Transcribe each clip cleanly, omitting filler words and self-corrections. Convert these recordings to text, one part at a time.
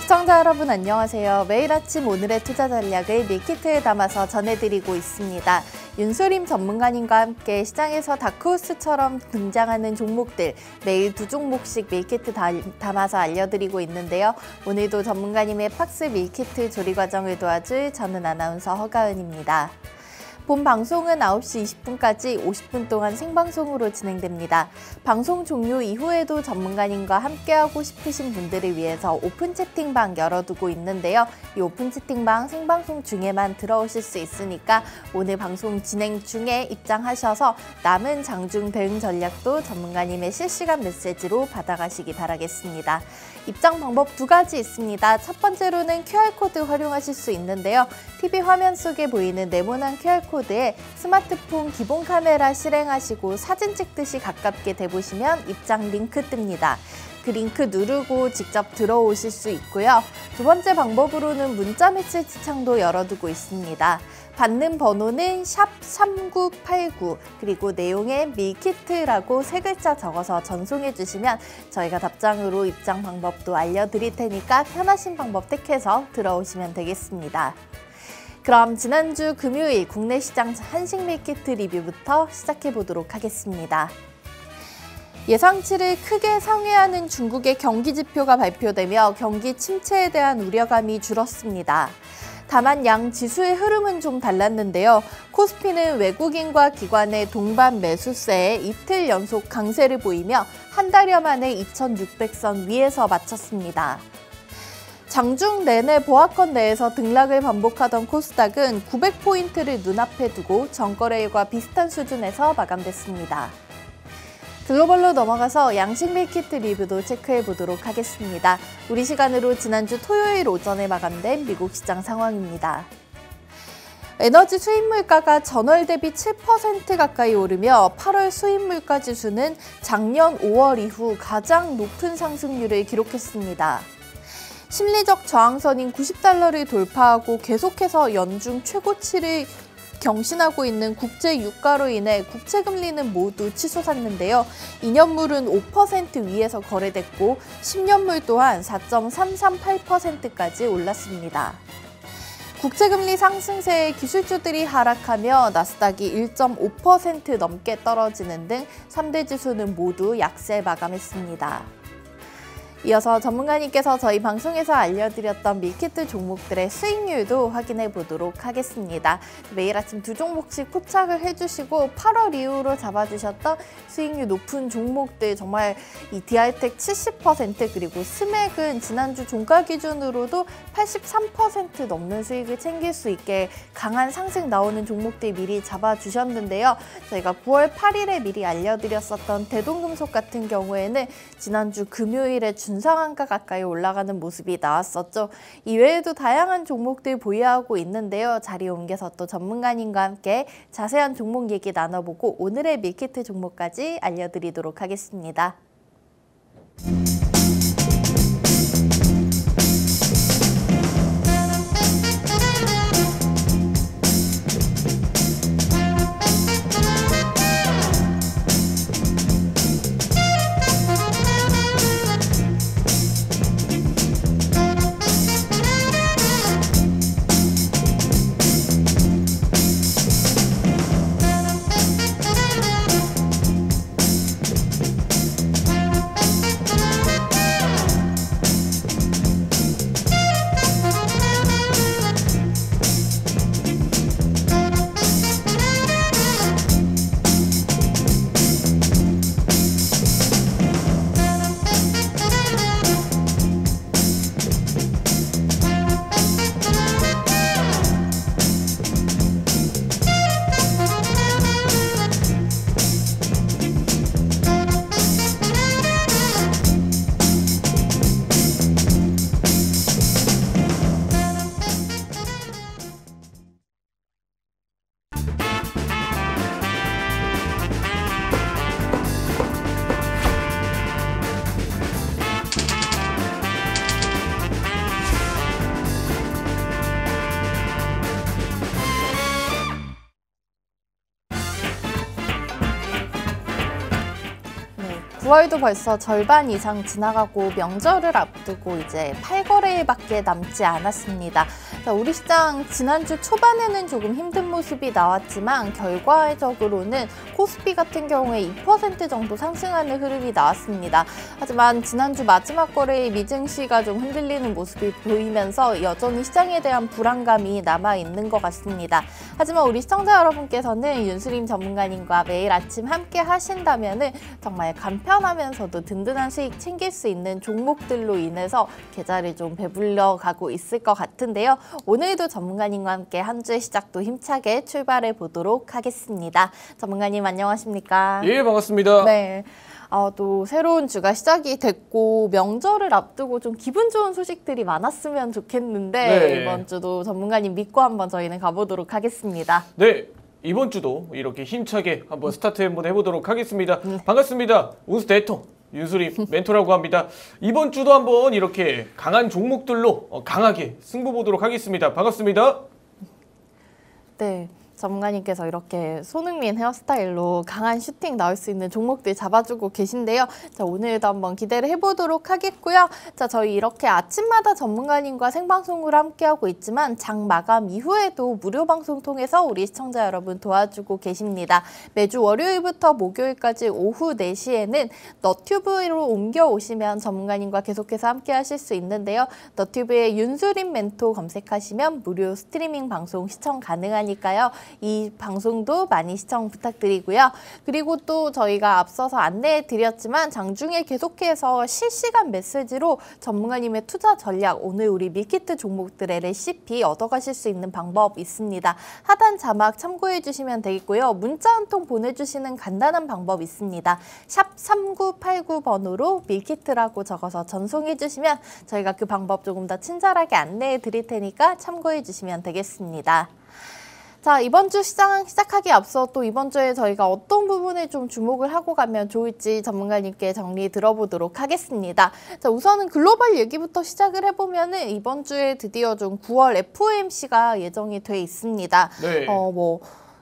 시청자 여러분 안녕하세요. 매일 아침 오늘의 투자 전략을 밀키트에 담아서 전해드리고 있습니다. 윤소림 전문가님과 함께 시장에서 다크호스처럼 등장하는 종목들 매일 2종목씩 밀키트 담아서 알려드리고 있는데요. 오늘도 전문가님의 팍스 밀키트 조리 과정을 도와줄 저는 아나운서 허가은입니다. 본 방송은 9시 20분까지 50분 동안 생방송으로 진행됩니다. 방송 종료 이후에도 전문가님과 함께하고 싶으신 분들을 위해서 오픈 채팅방 열어두고 있는데요. 이 오픈 채팅방 생방송 중에만 들어오실 수 있으니까 오늘 방송 진행 중에 입장하셔서 남은 장중 대응 전략도 전문가님의 실시간 메시지로 받아가시기 바라겠습니다. 입장 방법 2가지 있습니다. 첫 번째로는 QR코드 활용하실 수 있는데요. TV 화면 속에 보이는 네모난 QR코드에 스마트폰 기본 카메라 실행하시고 사진 찍듯이 가깝게 대보시면 입장 링크 뜹니다. 그 링크 누르고 직접 들어오실 수 있고요. 두 번째 방법으로는 문자 메시지 창도 열어두고 있습니다. 받는 번호는 샵 3989 그리고 내용에 밀키트라고 3글자 적어서 전송해 주시면 저희가 답장으로 입장 방법도 알려드릴 테니까 편하신 방법 택해서 들어오시면 되겠습니다. 그럼 지난주 금요일 국내 시장 한식 밀키트 리뷰부터 시작해 보도록 하겠습니다. 예상치를 크게 상회하는 중국의 경기 지표가 발표되며 경기 침체에 대한 우려감이 줄었습니다. 다만 양 지수의 흐름은 좀 달랐는데요. 코스피는 외국인과 기관의 동반 매수세에 이틀 연속 강세를 보이며 한 달여 만에 2600선 위에서 마쳤습니다. 장중 내내 보합권 내에서 등락을 반복하던 코스닥은 900포인트를 눈앞에 두고 전거래일과 비슷한 수준에서 마감됐습니다. 글로벌로 넘어가서 양식 밀키트 리뷰도 체크해 보도록 하겠습니다. 우리 시간으로 지난주 토요일 오전에 마감된 미국 시장 상황입니다. 에너지 수입 물가가 전월 대비 7% 가까이 오르며 8월 수입 물가 지수는 작년 5월 이후 가장 높은 상승률을 기록했습니다. 심리적 저항선인 90달러를 돌파하고 계속해서 연중 최고치를 경신하고 있는 국제 유가로 인해 국채 금리는 모두 치솟았는데요. 2년물은 5% 위에서 거래됐고 10년물 또한 4.338%까지 올랐습니다. 국채금리 상승세에 기술주들이 하락하며 나스닥이 1.5% 넘게 떨어지는 등 3대 지수는 모두 약세 마감했습니다. 이어서 전문가님께서 저희 방송에서 알려드렸던 밀키트 종목들의 수익률도 확인해 보도록 하겠습니다. 매일 아침 2종목씩 포착을 해주시고 8월 이후로 잡아주셨던 수익률 높은 종목들 정말 이 DR텍 70% 그리고 스맥은 지난주 종가 기준으로도 83% 넘는 수익을 챙길 수 있게 강한 상승 나오는 종목들 미리 잡아주셨는데요. 저희가 9월 8일에 미리 알려드렸었던 대동금속 같은 경우에는 지난주 금요일에 준상한가 가까이 올라가는 모습이 나왔었죠. 이외에도 다양한 종목들 보유하고 있는데요. 자리 옮겨서 또 전문가님과 함께 자세한 종목 얘기 나눠보고 오늘의 밀키트 종목까지 알려드리도록 하겠습니다. 9월도 벌써 절반 이상 지나가고 명절을 앞두고 이제 8거래일밖에 남지 않았습니다. 자, 우리 시장 지난주 초반에는 조금 힘든 모습이 나왔지만 결과적으로는 코스피 같은 경우에 2% 정도 상승하는 흐름이 나왔습니다. 하지만 지난주 마지막 거래일 미증시가 좀 흔들리는 모습이 보이면서 여전히 시장에 대한 불안감이 남아있는 것 같습니다. 하지만 우리 시청자 여러분께서는 윤수림 전문가님과 매일 아침 함께 하신다면 정말 간편하면서도 든든한 수익 챙길 수 있는 종목들로 인해서 계좌를 좀 배불려 가고 있을 것 같은데요. 오늘도 전문가님과 함께 한 주의 시작도 힘차게 출발해 보도록 하겠습니다. 전문가님 안녕하십니까? 예, 반갑습니다. 네. 또 새로운 주가 시작이 됐고 명절을 앞두고 좀 기분 좋은 소식들이 많았으면 좋겠는데 네. 이번 주도 전문가님 믿고 한번 저희는 가보도록 하겠습니다. 네, 이번 주도 이렇게 힘차게 한번 스타트 한번 해보도록 하겠습니다. 반갑습니다. 운수 대통 윤수림 멘토라고 합니다. 이번 주도 한번 이렇게 강한 종목들로 강하게 승부 보도록 하겠습니다. 반갑습니다. 네. 전문가님께서 이렇게 손흥민 헤어스타일로 강한 슈팅 나올 수 있는 종목들 잡아주고 계신데요. 자, 오늘도 한번 기대를 해보도록 하겠고요. 자, 저희 이렇게 아침마다 전문가님과 생방송으로 함께하고 있지만 장 마감 이후에도 무료 방송 통해서 우리 시청자 여러분 도와주고 계십니다. 매주 월요일부터 목요일까지 오후 4시에는 너튜브로 옮겨오시면 전문가님과 계속해서 함께하실 수 있는데요. 너튜브에 윤수림 멘토 검색하시면 무료 스트리밍 방송 시청 가능하니까요. 이 방송도 많이 시청 부탁드리고요. 그리고 또 저희가 앞서서 안내해 드렸지만 장중에 계속해서 실시간 메시지로 전문가님의 투자 전략, 오늘 우리 밀키트 종목들의 레시피 얻어가실 수 있는 방법 있습니다. 하단 자막 참고해 주시면 되겠고요. 문자 한 통 보내주시는 간단한 방법 있습니다. 샵 3989번으로 밀키트라고 적어서 전송해 주시면 저희가 그 방법 조금 더 친절하게 안내해 드릴 테니까 참고해 주시면 되겠습니다. 자, 이번 주 시작하기 앞서 또 이번 주에 저희가 어떤 부분에 좀 주목을 하고 가면 좋을지 전문가님께 정리 들어보도록 하겠습니다. 자, 우선은 글로벌 얘기부터 시작을 해보면은 이번 주에 드디어 좀 9월 FOMC가 예정이 돼 있습니다. 네.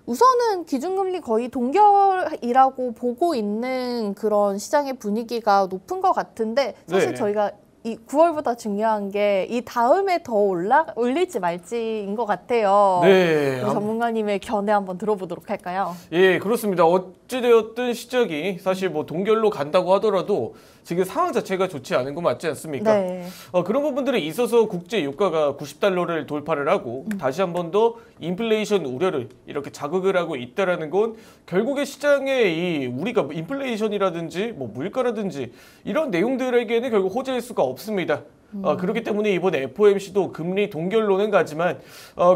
우선은 기준금리 거의 동결이라고 보고 있는 그런 시장의 분위기가 높은 것 같은데 사실 네. 저희가 이 9월보다 중요한 게 이 다음에 더 올릴지 말지인 것 같아요. 네. 우리 전문가님의 견해 한번 들어보도록 할까요? 예, 그렇습니다. 어찌되었든 시작이 사실 뭐 동결로 간다고 하더라도 지금 상황 자체가 좋지 않은 거 맞지 않습니까? 네. 그런 부분들에 있어서 국제 유가가 90달러를 돌파를 하고 다시 한 번 더 인플레이션 우려를 이렇게 자극을 하고 있다라는 건 결국에 시장에 우리가 인플레이션이라든지 뭐 물가라든지 이런 내용들에게는 결국 호재일 수가 없습니다. 그렇기 때문에 이번 FOMC도 금리 동결로는 가지만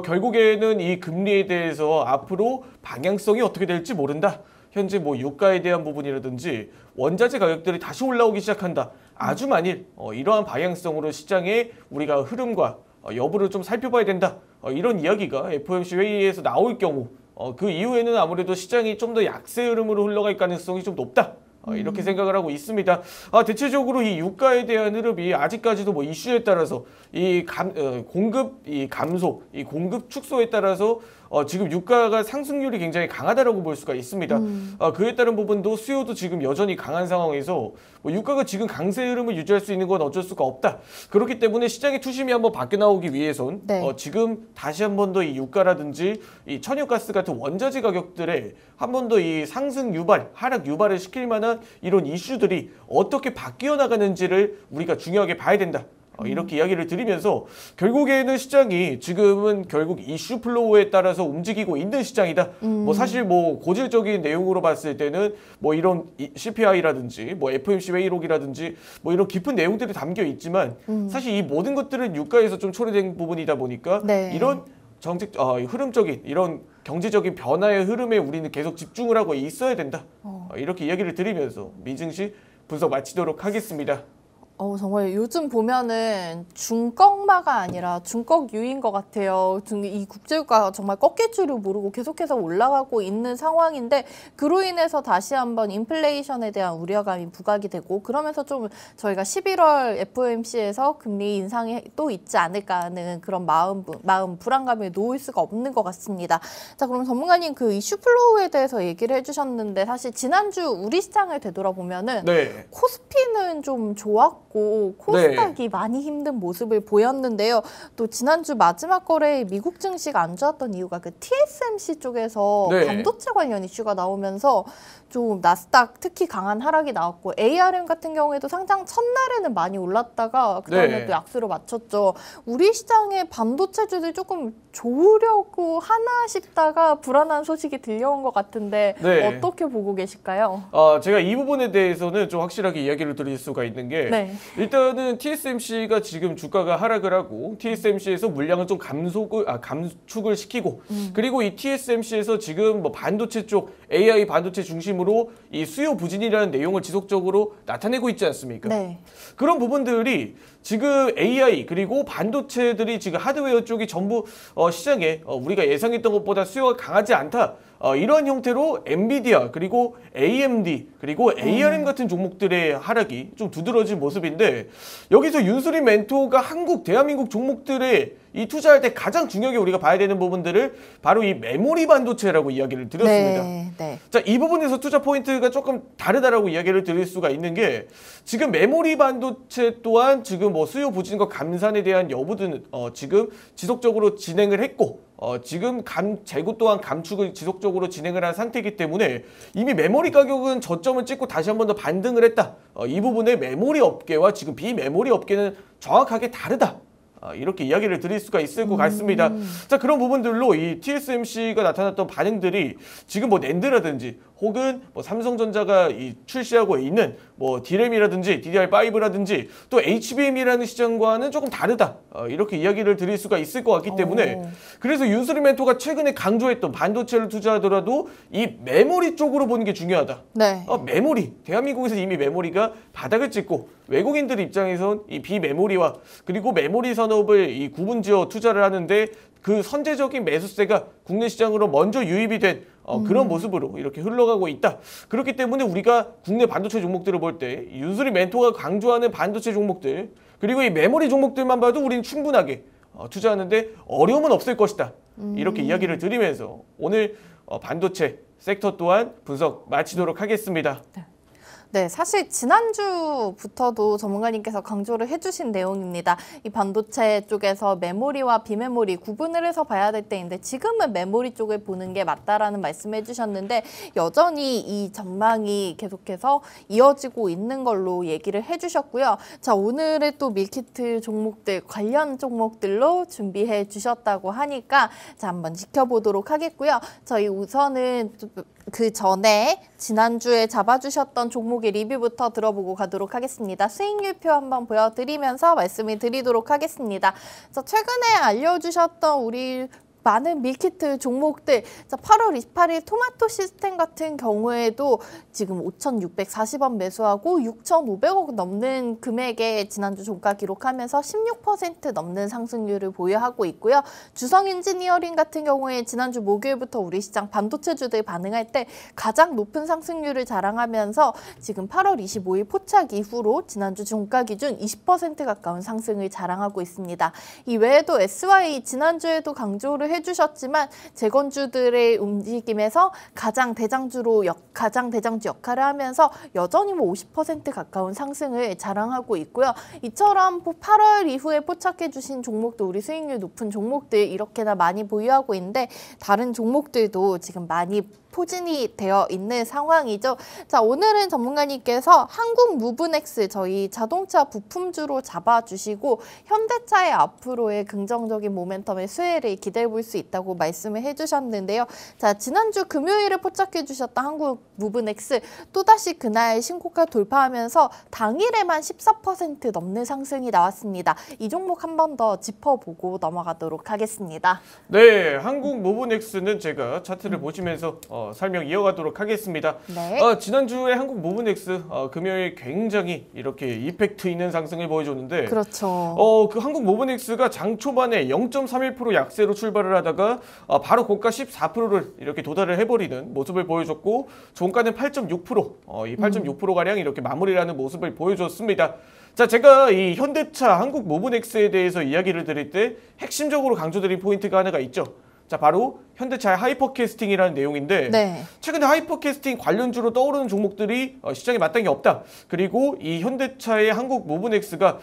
결국에는 이 금리에 대해서 앞으로 방향성이 어떻게 될지 모른다. 현재 뭐 유가에 대한 부분이라든지 원자재 가격들이 다시 올라오기 시작한다. 아주 만일 이러한 방향성으로 시장의 우리가 흐름과 여부를 좀 살펴봐야 된다. 이런 이야기가 FOMC 회의에서 나올 경우 그 이후에는 아무래도 시장이 좀 더 약세 흐름으로 흘러갈 가능성이 좀 높다. 이렇게 생각을 하고 있습니다. 대체적으로 이 유가에 대한 흐름이 아직까지도 뭐 이슈에 따라서 공급 감소, 공급 축소에 따라서 지금 유가가 상승률이 굉장히 강하다라고 볼 수가 있습니다. 그에 따른 부분도 수요도 지금 여전히 강한 상황에서 뭐 유가가 지금 강세 흐름을 유지할 수 있는 건 어쩔 수가 없다. 그렇기 때문에 시장의 투심이 한번 바뀌어 나오기 위해선 지금 다시 한 번 더 이 유가라든지 이 천연가스 같은 원자재 가격들에 한 번 더 이 상승 유발, 하락 유발을 시킬 만한 이런 이슈들이 어떻게 바뀌어 나가는지를 우리가 중요하게 봐야 된다. 이렇게 이야기를 드리면서 결국에는 시장이 지금은 결국 이슈 플로우에 따라서 움직이고 있는 시장이다. 뭐 사실 뭐 고질적인 내용으로 봤을 때는 뭐 이런 CPI라든지 뭐 FOMC 회의록이라든지 뭐 이런 깊은 내용들이 담겨 있지만 사실 이 모든 것들은 유가에서 좀 초래된 부분이다 보니까 이런 흐름적인 이런 경제적인 변화의 흐름에 우리는 계속 집중을 하고 있어야 된다. 이렇게 이야기를 드리면서 미증시 분석 마치도록 하겠습니다. 정말 요즘 보면은 중꺾마가 아니라 중꺾유인 것 같아요. 이 국제유가가 정말 꺾일 줄을 모르고 계속해서 올라가고 있는 상황인데 그로 인해서 다시 한번 인플레이션에 대한 우려감이 부각이 되고 그러면서 좀 저희가 11월 FOMC에서 금리 인상이 또 있지 않을까 하는 그런 마음 불안감에 놓을 수가 없는 것 같습니다. 자, 그럼 전문가님 그 이슈 플로우에 대해서 얘기를 해주셨는데 사실 지난주 우리 시장을 되돌아보면은 네. 코스피는 좀 좋았고 코스닥이 많이 힘든 모습을 보였는데요. 또 지난주 마지막 거래에 미국 증시가 안 좋았던 이유가 그 TSMC 쪽에서 반도체 관련 이슈가 나오면서 좀 나스닥 특히 강한 하락이 나왔고 ARM 같은 경우에도 상장 첫날에는 많이 올랐다가 그다음에 또 약세로 맞췄죠. 우리 시장의 반도체주들 조금 좋으려고 하나 싶다가 불안한 소식이 들려온 것 같은데 어떻게 보고 계실까요? 제가 이 부분에 대해서는 좀 확실하게 이야기를 드릴 수가 있는 게 일단은 TSMC가 지금 주가가 하락을 하고 TSMC에서 물량을 좀 감축을 시키고 그리고 이 TSMC에서 지금 뭐 반도체 쪽 AI 반도체 중심으로 이 수요 부진이라는 내용을 지속적으로 나타내고 있지 않습니까? 그런 부분들이 지금 AI 그리고 반도체들이 지금 하드웨어 쪽이 전부 시장에 우리가 예상했던 것보다 수요가 강하지 않다. 이런 형태로 엔비디아 그리고 AMD 그리고 ARM 같은 종목들의 하락이 좀 두드러진 모습인데 여기서 윤수린 멘토가 대한민국 종목들의 이 투자할 때 가장 중요하게 우리가 봐야 되는 부분들을 바로 이 메모리 반도체라고 이야기를 드렸습니다. 자, 이 부분에서 투자 포인트가 조금 다르다라고 이야기를 드릴 수가 있는 게 지금 메모리 반도체 또한 지금 뭐 수요 부진과 감산에 대한 여부들은 지금 지속적으로 진행을 했고 지금 재고 또한 감축을 지속적으로 진행을 한 상태이기 때문에 이미 메모리 가격은 저점을 찍고 다시 한 번 더 반등을 했다. 이 부분에 메모리 업계와 지금 비메모리 업계는 정확하게 다르다. 이렇게 이야기를 드릴 수가 있을 것 같습니다. 자, 그런 부분들로 이 TSMC가 나타났던 반응들이 지금 뭐 낸드라든지 혹은 뭐 삼성전자가 출시하고 있는 뭐 D램이라든지 DDR5라든지 또 HBM이라는 시장과는 조금 다르다. 이렇게 이야기를 드릴 수가 있을 것 같기 때문에 그래서 윤수린 멘토가 최근에 강조했던 반도체를 투자하더라도 이 메모리 쪽으로 보는 게 중요하다. 메모리, 대한민국에서 이미 메모리가 바닥을 찍고 외국인들 입장에선 이 비메모리와 그리고 메모리 산업을 이 구분지어 투자를 하는데 그 선제적인 매수세가 국내 시장으로 먼저 유입이 된 그런 모습으로 이렇게 흘러가고 있다. 그렇기 때문에 우리가 국내 반도체 종목들을 볼 때 윤수린 멘토가 강조하는 반도체 종목들 그리고 이 메모리 종목들만 봐도 우리는 충분하게 투자하는데 어려움은 없을 것이다. 이렇게 이야기를 드리면서 오늘 반도체 섹터 또한 분석 마치도록 하겠습니다. 네, 사실 지난주부터도 전문가님께서 강조를 해주신 내용입니다. 이 반도체 쪽에서 메모리와 비메모리 구분을 해서 봐야 될 때인데 지금은 메모리 쪽을 보는 게 맞다라는 말씀을 해주셨는데 여전히 이 전망이 계속해서 이어지고 있는 걸로 얘기를 해주셨고요. 자, 오늘의 또 밀키트 종목들 관련 종목들로 준비해 주셨다고 하니까 자, 한번 지켜보도록 하겠고요. 저희 우선은 그 전에 지난주에 잡아주셨던 종목의 리뷰부터 들어보고 가도록 하겠습니다. 수익률표 한번 보여드리면서 말씀을 드리도록 하겠습니다. 자, 최근에 알려주셨던 우리 많은 밀키트 종목들, 자, 8월 28일 토마토 시스템 같은 경우에도 지금 5,640원 매수하고 6,500억 넘는 금액의 지난주 종가 기록하면서 16% 넘는 상승률을 보유하고 있고요. 주성 엔지니어링 같은 경우에 지난주 목요일부터 우리 시장 반도체주들 반응할 때 가장 높은 상승률을 자랑하면서 지금 8월 25일 포착 이후로 지난주 종가 기준 20% 가까운 상승을 자랑하고 있습니다. 이 외에도 SY 지난주에도 강조를 해주셨지만 재건주들의 움직임에서 가장 대장주 역할을 하면서 여전히 50% 가까운 상승을 자랑하고 있고요. 이처럼 8월 이후에 포착해주신 종목도 우리 수익률 높은 종목들 이렇게나 많이 보유하고 있는데 다른 종목들도 지금 많이 포진이 되어 있는 상황이죠. 자, 오늘은 전문가님께서 한국 무브넥스 저희 자동차 부품주로 잡아주시고 현대차의 앞으로의 긍정적인 모멘텀의 수혜를 기대해 볼 수 있다고 말씀을 해주셨는데요. 자, 지난주 금요일에 포착해 주셨던 한국 무브넥스 또다시 그날 신고가 돌파하면서 당일에만 14% 넘는 상승이 나왔습니다. 이 종목 한 번 더 짚어보고 넘어가도록 하겠습니다. 네, 한국 무브넥스는 제가 차트를 보시면서 설명 이어가도록 하겠습니다. 네. 지난주에 한국 무브넥스 금요일 굉장히 이렇게 이펙트 있는 상승을 보여줬는데 그렇죠. 그 한국 무브넥스가 장 초반에 0.31% 약세로 출발을 하다가 바로 고가 14%를 이렇게 도달을 해버리는 모습을 보여줬고 종가는 8.6%, 이 8.6%가량 이렇게 마무리를 하는 모습을 보여줬습니다. 자, 제가 이 현대차 한국 무브넥스에 대해서 이야기를 드릴 때 핵심적으로 강조드린 포인트가 하나가 있죠. 자, 바로 현대차의 하이퍼캐스팅이라는 내용인데 네. 최근에 하이퍼캐스팅 관련주로 떠오르는 종목들이 시장에 마땅히 없다. 그리고 이 현대차의 한국 무브넥스가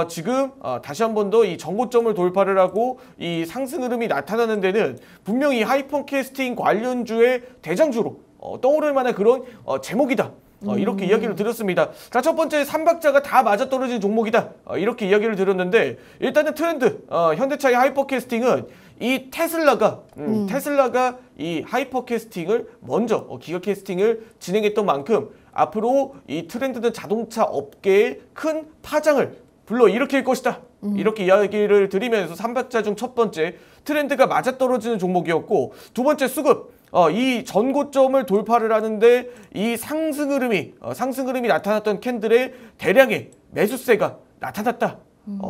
지금 다시 한 번 더 이 전고점을 돌파를 하고 이 상승 흐름이 나타나는 데는 분명히 하이퍼캐스팅 관련주의 대장주로 떠오를 만한 그런 제목이다. 이렇게 이야기를 드렸습니다. 자, 첫 번째 3박자가 다 맞아떨어진 종목이다. 이렇게 이야기를 드렸는데 일단은 트렌드, 현대차의 하이퍼캐스팅은 이 테슬라가 이 하이퍼캐스팅을 먼저 기가캐스팅을 진행했던 만큼 앞으로 이 트렌드는 자동차 업계에 큰 파장을 불러일으킬 것이다. 이렇게 이야기를 드리면서 3박자 중 첫 번째 트렌드가 맞아떨어지는 종목이었고 두 번째 수급. 이 전고점을 돌파를 하는데 이 상승 흐름이 나타났던 캔들의 대량의 매수세가 나타났다.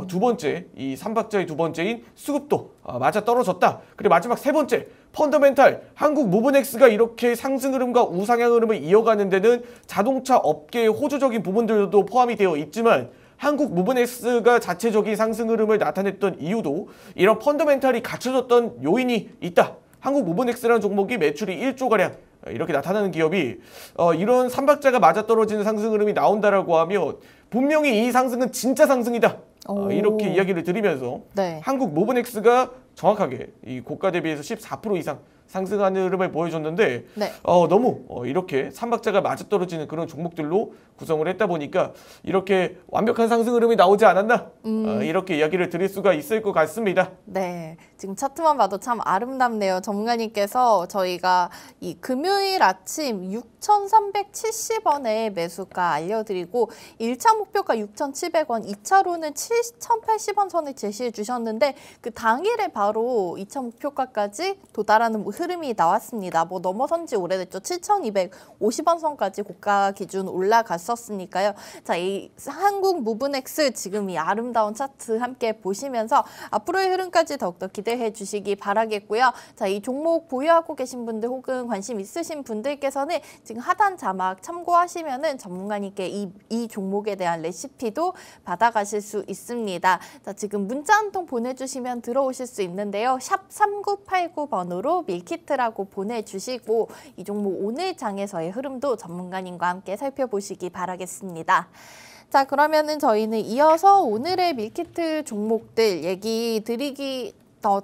두 번째, 이 3박자의 두 번째인 수급도 맞아 떨어졌다. 그리고 마지막 세 번째, 펀더멘탈 한국 무브넥스가 이렇게 상승 흐름과 우상향 흐름을 이어가는 데는 자동차 업계의 호조적인 부분들도 포함이 되어 있지만 한국 무브넥스가 자체적인 상승 흐름을 나타냈던 이유도 이런 펀더멘탈이 갖춰졌던 요인이 있다. 한국 무브넥스라는 종목이 매출이 1조가량 이렇게 나타나는 기업이 이런 3박자가 맞아떨어지는 상승 흐름이 나온다라고 하면 분명히 이 상승은 진짜 상승이다. 이렇게 이야기를 드리면서 네. 한국 무브넥스가 정확하게 이 고가 대비해서 14% 이상 상승하는 흐름을 보여줬는데 네. 너무 이렇게 3박자가 맞아떨어지는 그런 종목들로 구성을 했다 보니까 이렇게 완벽한 상승 흐름이 나오지 않았나 이렇게 이야기를 드릴 수가 있을 것 같습니다. 네, 지금 차트만 봐도 참 아름답네요. 전문가님께서 저희가 이 금요일 아침 6,370원에 매수가 알려드리고 1차 목표가 6,700원, 2차로는 7,080원 선을 제시해 주셨는데 그 당일에 바로 2차 목표가까지 도달하는 흐름이 나왔습니다. 뭐 넘어선 지 오래됐죠. 7,250원 선까지 고가 기준 올라갔었으니까요. 자, 이 한국 무브넥스 지금 이 아름다운 차트 함께 보시면서 앞으로의 흐름까지 더욱더 기대해 주시기 바라겠고요. 자, 이 종목 보유하고 계신 분들 혹은 관심 있으신 분들께서는 지금 하단 자막 참고하시면은 전문가님께 이 종목에 대한 레시피도 받아가실 수 있습니다. 자, 지금 문자 한 통 보내주시면 들어오실 수 있는데요. 샵 3989번으로 밀키트라고 보내주시고 이 종목 오늘 장에서의 흐름도 전문가님과 함께 살펴보시기 바라겠습니다. 자, 그러면은 저희는 이어서 오늘의 밀키트 종목들 얘기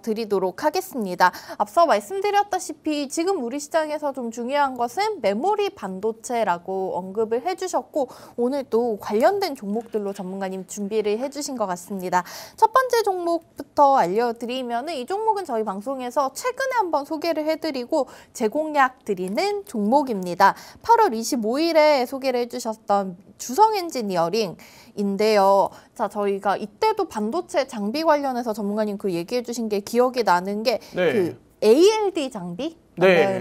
드리도록 하겠습니다. 앞서 말씀드렸다시피 지금 우리 시장에서 좀 중요한 것은 메모리 반도체라고 언급을 해주셨고 오늘 또 관련된 종목들로 전문가님 준비를 해주신 것 같습니다. 첫 번째 종목부터 알려드리면 이 종목은 저희 방송에서 최근에 한번 소개를 해드리고 제공약 드리는 종목입니다. 8월 25일에 소개를 해주셨던 주성 엔지니어링인데요. 자, 저희가 이때도 반도체 장비 관련해서 전문가님 그 얘기해 주신 게 기억이 나는 게 그 ALD 장비? 네.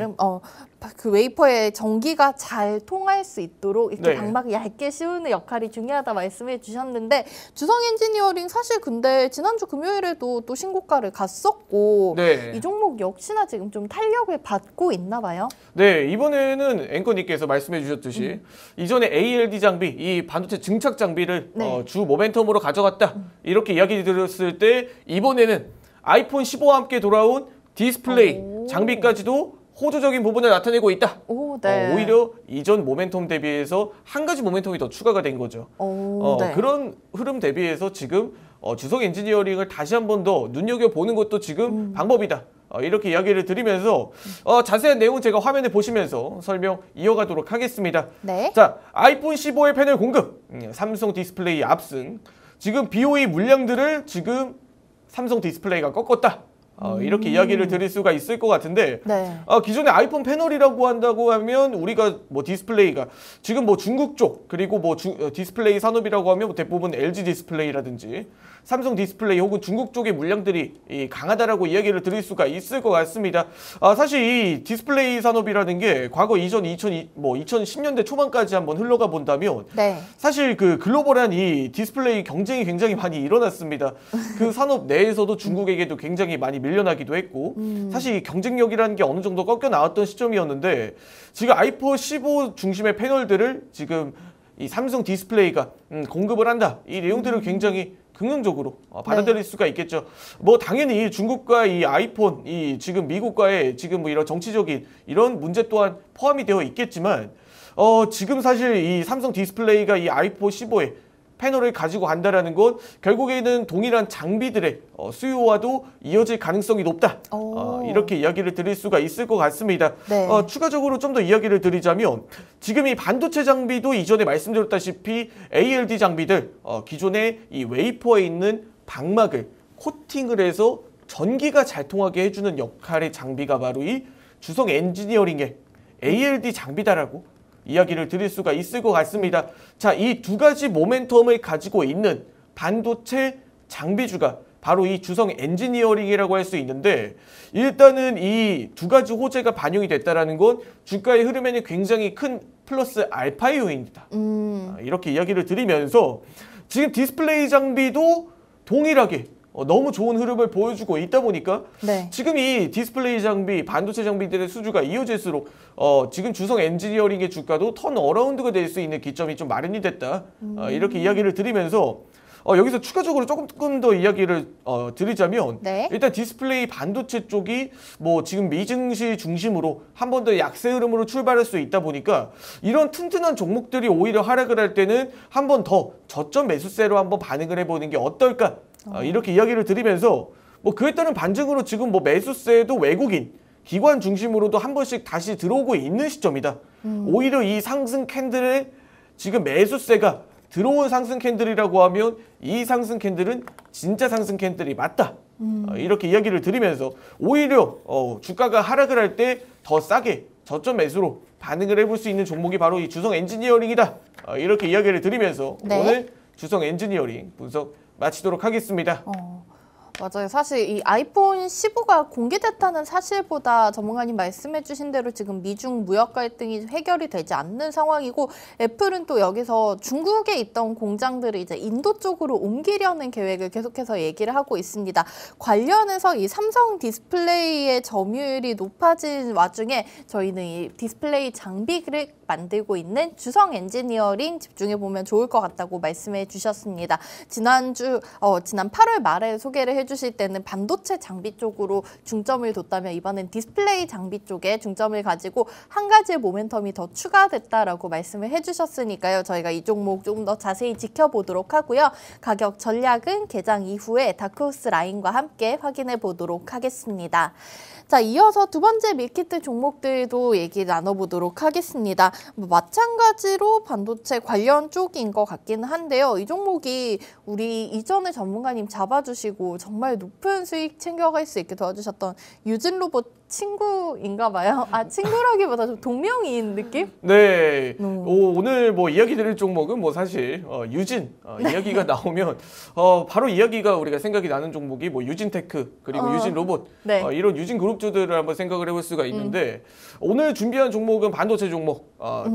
그 웨이퍼에 전기가 잘 통할 수 있도록 이렇게 네. 방막을 얇게 씌우는 역할이 중요하다 말씀해 주셨는데 주성 엔지니어링 사실 근데 지난주 금요일에도 또 신고가를 갔었고 네. 이 종목 역시나 지금 좀 탄력을 받고 있나 봐요. 네, 이번에는 앵커님께서 말씀해 주셨듯이 이전에 ALD 장비, 이 반도체 증착 장비를 네. 주 모멘텀으로 가져갔다. 이렇게 이야기 드렸을 때 이번에는 아이폰 15와 함께 돌아온 디스플레이 장비까지도 호조적인 부분을 나타내고 있다. 네. 오히려 이전 모멘텀 대비해서 한 가지 모멘텀이 더 추가가 된 거죠. 네. 그런 흐름 대비해서 지금 주성 엔지니어링을 다시 한 번 더 눈여겨보는 것도 지금 방법이다. 이렇게 이야기를 드리면서 자세한 내용은 제가 화면에 보시면서 설명 이어가도록 하겠습니다. 네. 자, 아이폰 15의 패널 공급, 삼성 디스플레이 압승. 지금 BOE 물량들을 지금 삼성 디스플레이가 꺾었다. 이렇게 이야기를 드릴 수가 있을 것 같은데 네. 기존의 아이폰 패널이라고 한다고 하면 우리가 뭐 디스플레이가 지금 뭐 중국 쪽 그리고 뭐 디스플레이 산업이라고 하면 뭐 대부분 LG 디스플레이라든지 삼성 디스플레이 혹은 중국 쪽의 물량들이 강하다라고 이야기를 드릴 수가 있을 것 같습니다. 사실 이 디스플레이 산업이라는 게 과거 이전 2010년대 초반까지 한번 흘러가 본다면 네. 사실 그 글로벌한 이 디스플레이 경쟁이 굉장히 많이 일어났습니다. 그 산업 내에서도 중국에게도 굉장히 많이 밀려나기도 했고 사실 이 경쟁력이라는 게 어느 정도 꺾여 나왔던 시점이었는데 지금 아이폰 15 중심의 패널들을 지금 이 삼성 디스플레이가 공급을 한다. 이 내용들을 굉장히 긍정적으로 받아들일 수가 있겠죠. 뭐 당연히 중국과 이 아이폰, 이 지금 미국과의 지금 뭐 이런 정치적인 이런 문제 또한 포함이 되어 있겠지만 지금 사실 이 삼성 디스플레이가 이 아이폰 15에 패널을 가지고 간다라는 건 결국에는 동일한 장비들의 수요와도 이어질 가능성이 높다. 이렇게 이야기를 드릴 수가 있을 것 같습니다. 네. 추가적으로 좀 더 이야기를 드리자면 지금 이 반도체 장비도 이전에 말씀드렸다시피 ALD 장비들 기존에 이 웨이퍼에 있는 방막을 코팅을 해서 전기가 잘 통하게 해주는 역할의 장비가 바로 이 주성 엔지니어링의 ALD 장비다라고 이야기를 드릴 수가 있을 것 같습니다. 자, 이 두 가지 모멘텀을 가지고 있는 반도체 장비주가 바로 이 주성 엔지니어링이라고 할 수 있는데 일단은 이 두 가지 호재가 반영이 됐다라는 건 주가의 흐름에는 굉장히 큰 플러스 알파 요인이다. 이렇게 이야기를 드리면서 지금 디스플레이 장비도 동일하게 너무 좋은 흐름을 보여주고 있다 보니까 네. 지금 이 디스플레이 장비, 반도체 장비들의 수주가 이어질수록 지금 주성 엔지니어링의 주가도 턴어라운드가 될 수 있는 기점이 좀 마련이 됐다. 이렇게 이야기를 드리면서 여기서 추가적으로 조금 더 이야기를 드리자면 네. 일단 디스플레이 반도체 쪽이 뭐 지금 미증시 중심으로 한 번 더 약세 흐름으로 출발할 수 있다 보니까 이런 튼튼한 종목들이 오히려 하락을 할 때는 한 번 더 저점 매수세로 한번 반응을 해보는 게 어떨까 이렇게 이야기를 드리면서 뭐 그에 따른 반증으로 지금 뭐 매수세도 외국인 기관 중심으로도 한 번씩 다시 들어오고 있는 시점이다. 오히려 이 상승 캔들의 지금 매수세가 들어온 상승 캔들이라고 하면 이 상승 캔들은 진짜 상승 캔들이 맞다. 이렇게 이야기를 드리면서 오히려 주가가 하락을 할 때 더 싸게 저점 매수로 반응을 해볼 수 있는 종목이 바로 이 주성 엔지니어링이다. 이렇게 이야기를 드리면서 네. 오늘 주성 엔지니어링 분석 마치도록 하겠습니다. 맞아요. 사실 이 아이폰 15가 공개됐다는 사실보다 전문가님 말씀해 주신 대로 지금 미중 무역 갈등이 해결이 되지 않는 상황이고 애플은 또 여기서 중국에 있던 공장들을 이제 인도 쪽으로 옮기려는 계획을 계속해서 얘기를 하고 있습니다. 관련해서 이 삼성 디스플레이의 점유율이 높아진 와중에 저희는 이 디스플레이 장비를 만들고 있는 주성 엔지니어링 집중해 보면 좋을 것 같다고 말씀해 주셨습니다. 지난 8월 말에 소개를 해주실 때는 반도체 장비 쪽으로 중점을 뒀다면 이번엔 디스플레이 장비 쪽에 중점을 가지고 한 가지의 모멘텀이 더 추가됐다라고 말씀을 해주셨으니까요. 저희가 이 종목 좀 더 자세히 지켜보도록 하고요. 가격 전략은 개장 이후에 다크호스 라인과 함께 확인해 보도록 하겠습니다. 자, 이어서 두 번째 밀키트 종목들도 얘기 나눠보도록 하겠습니다. 마찬가지로 반도체 관련 쪽인 것 같기는 한데요. 이 종목이 우리 이전에 전문가님 잡아주시고 정말 높은 수익 챙겨갈 수 있게 도와주셨던 유진로봇 친구인가 봐요. 친구라기보다 좀 동명이인 느낌? 네. 오늘 뭐 이야기 드릴 종목은 뭐 사실 유진 이야기가 나오면 바로 이야기가 우리가 생각이 나는 종목이 뭐 유진테크 그리고 유진로봇 네. 이런 유진 그룹주들을 한번 생각을 해볼 수가 있는데 오늘 준비한 종목은 반도체 종목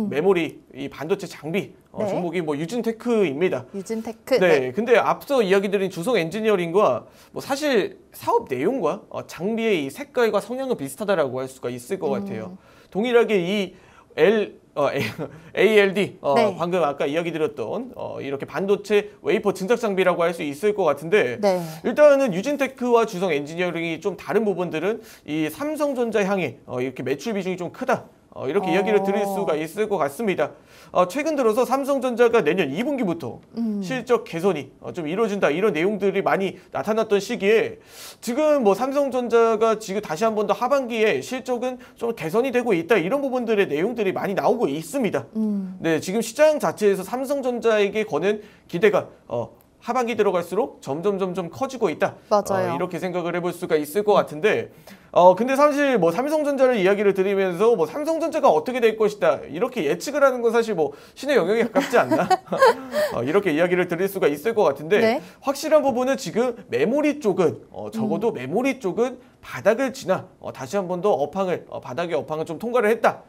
메모리 이 반도체 장비 네. 종목이 뭐 유진테크입니다. 유진테크. 네. 근데 앞서 이야기 드린 주성 엔지니어링과 뭐 사실 사업 내용과 장비의 이 색깔과 성향은 비슷하다라고 할 수가 있을 것 같아요. 동일하게 이 ALD 네. 방금 아까 이야기 드렸던 이렇게 반도체 웨이퍼 증착 장비라고 할 수 있을 것 같은데 네. 일단은 유진테크와 주성 엔지니어링이 좀 다른 부분들은 이 삼성전자 향해 이렇게 매출 비중이 좀 크다. 이렇게 이야기를 드릴 수가 있을 것 같습니다. 최근 들어서 삼성전자가 내년 2분기부터 실적 개선이 좀 이루어진다 이런 내용들이 많이 나타났던 시기에 지금 뭐 삼성전자가 지금 다시 한 번 더 하반기에 실적은 좀 개선이 되고 있다 이런 부분들의 내용들이 많이 나오고 있습니다. 네, 지금 시장 자체에서 삼성전자에게 거는 기대가 하반기 들어갈수록 점점 커지고 있다. 맞아요. 이렇게 생각을 해볼 수가 있을 것 같은데 근데 사실 뭐 삼성전자를 이야기를 드리면서 뭐 삼성전자가 어떻게 될 것이다 이렇게 예측을 하는 건 사실 뭐 신의 영역에 가깝지 않나 이렇게 이야기를 드릴 수가 있을 것 같은데 네. 확실한 부분은 지금 메모리 쪽은 적어도 메모리 쪽은 바닥을 지나 다시 한 번 더 바닥의 업황을 좀 통과를 했다.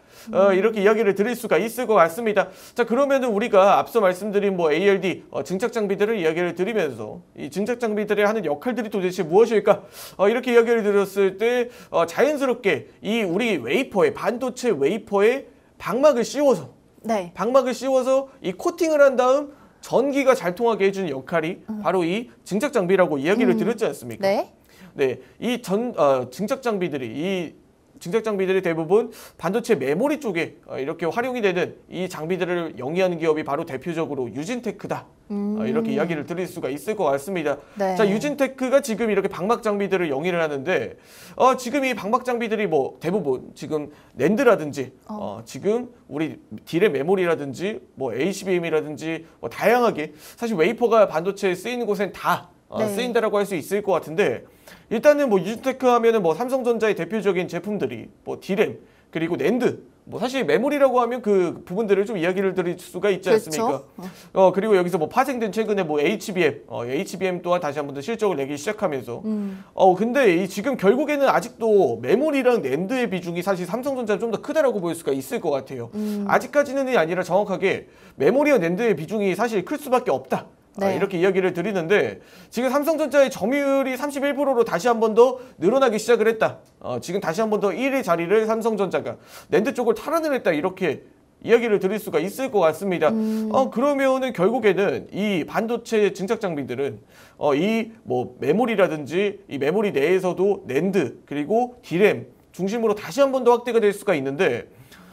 이렇게 이야기를 드릴 수가 있을 것 같습니다. 자, 그러면은 우리가 앞서 말씀드린 뭐 ALD 증착 장비들을 이야기를 드리면서 이 증착 장비들이 하는 역할들이 도대체 무엇일까? 이렇게 이야기를 드렸을 때 자연스럽게 이 우리 웨이퍼에 반도체 웨이퍼에 방막을 씌워서 네. 방막을 씌워서 이 코팅을 한 다음 전기가 잘 통하게 해주는 역할이 바로 이 증착 장비라고 이야기를 드렸지 않습니까? 네. 네, 이 증착 장비들이 대부분 반도체 메모리 쪽에 이렇게 활용이 되는 이 장비들을 영위하는 기업이 바로 대표적으로 유진테크다. 이렇게 이야기를 드릴 수가 있을 것 같습니다. 네. 자, 유진테크가 지금 이렇게 방막 장비들을 영위를 하는데 지금 이 방막 장비들이 뭐 대부분 지금 낸드라든지 지금 우리 딜의 메모리라든지 뭐 HBM이라든지 뭐 다양하게 사실 웨이퍼가 반도체에 쓰이는 곳엔 다 네. 쓰인다라고 할 수 있을 것 같은데 일단은 뭐 유진테크 하면은 뭐 삼성전자의 대표적인 제품들이 뭐 D램 그리고 낸드 뭐 사실 메모리라고 하면 그 부분들을 좀 이야기를 드릴 수가 있지 않습니까? 그렇죠. 그리고 여기서 뭐 파생된 최근에 뭐 HBM 또한 다시 한 번 더 실적을 내기 시작하면서 근데 이 지금 결국에는 아직도 메모리랑 낸드의 비중이 사실 삼성전자는 좀 더 크다라고 볼 수가 있을 것 같아요. 아직까지는이 아니라 정확하게 메모리와 낸드의 비중이 사실 클 수밖에 없다. 네. 이렇게 이야기를 드리는데 지금 삼성전자의 점유율이 31%로 다시 한 번 더 늘어나기 시작을 했다. 지금 다시 한 번 더 1위 자리를 삼성전자가 낸드 쪽을 탈환을 했다. 이렇게 이야기를 드릴 수가 있을 것 같습니다. 그러면은 결국에는 이 반도체 증착 장비들은 이 뭐 메모리라든지 이 메모리 내에서도 낸드 그리고 D램 중심으로 다시 한 번 더 확대가 될 수가 있는데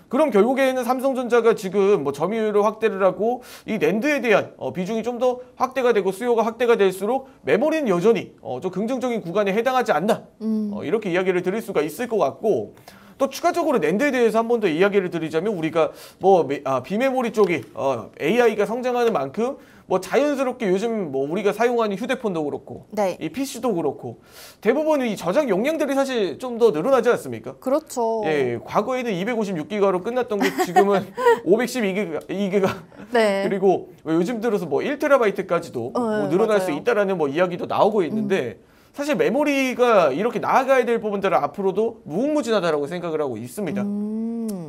그럼 결국에는 삼성전자가 지금 뭐 점유율을 확대를 하고 이 낸드에 대한 비중이 좀 더 확대가 되고 수요가 확대가 될수록 메모리는 여전히 좀 긍정적인 구간에 해당하지 않나 이렇게 이야기를 드릴 수가 있을 것 같고 또 추가적으로 낸드에 대해서 한 번 더 이야기를 드리자면 우리가 뭐 비메모리 쪽이 AI가 성장하는 만큼 뭐 자연스럽게 요즘 뭐 우리가 사용하는 휴대폰도 그렇고 네. 이 PC도 그렇고 대부분 이 저장 용량들이 사실 좀 더 늘어나지 않습니까? 그렇죠. 예, 과거에는 256기가로 끝났던 게 지금은 512기가 네. 그리고 요즘 들어서 뭐 1TB까지도 뭐 늘어날 맞아요. 수 있다라는 뭐 이야기도 나오고 있는데 사실 메모리가 이렇게 나아가야 될 부분들은 앞으로도 무궁무진하다라고 생각을 하고 있습니다.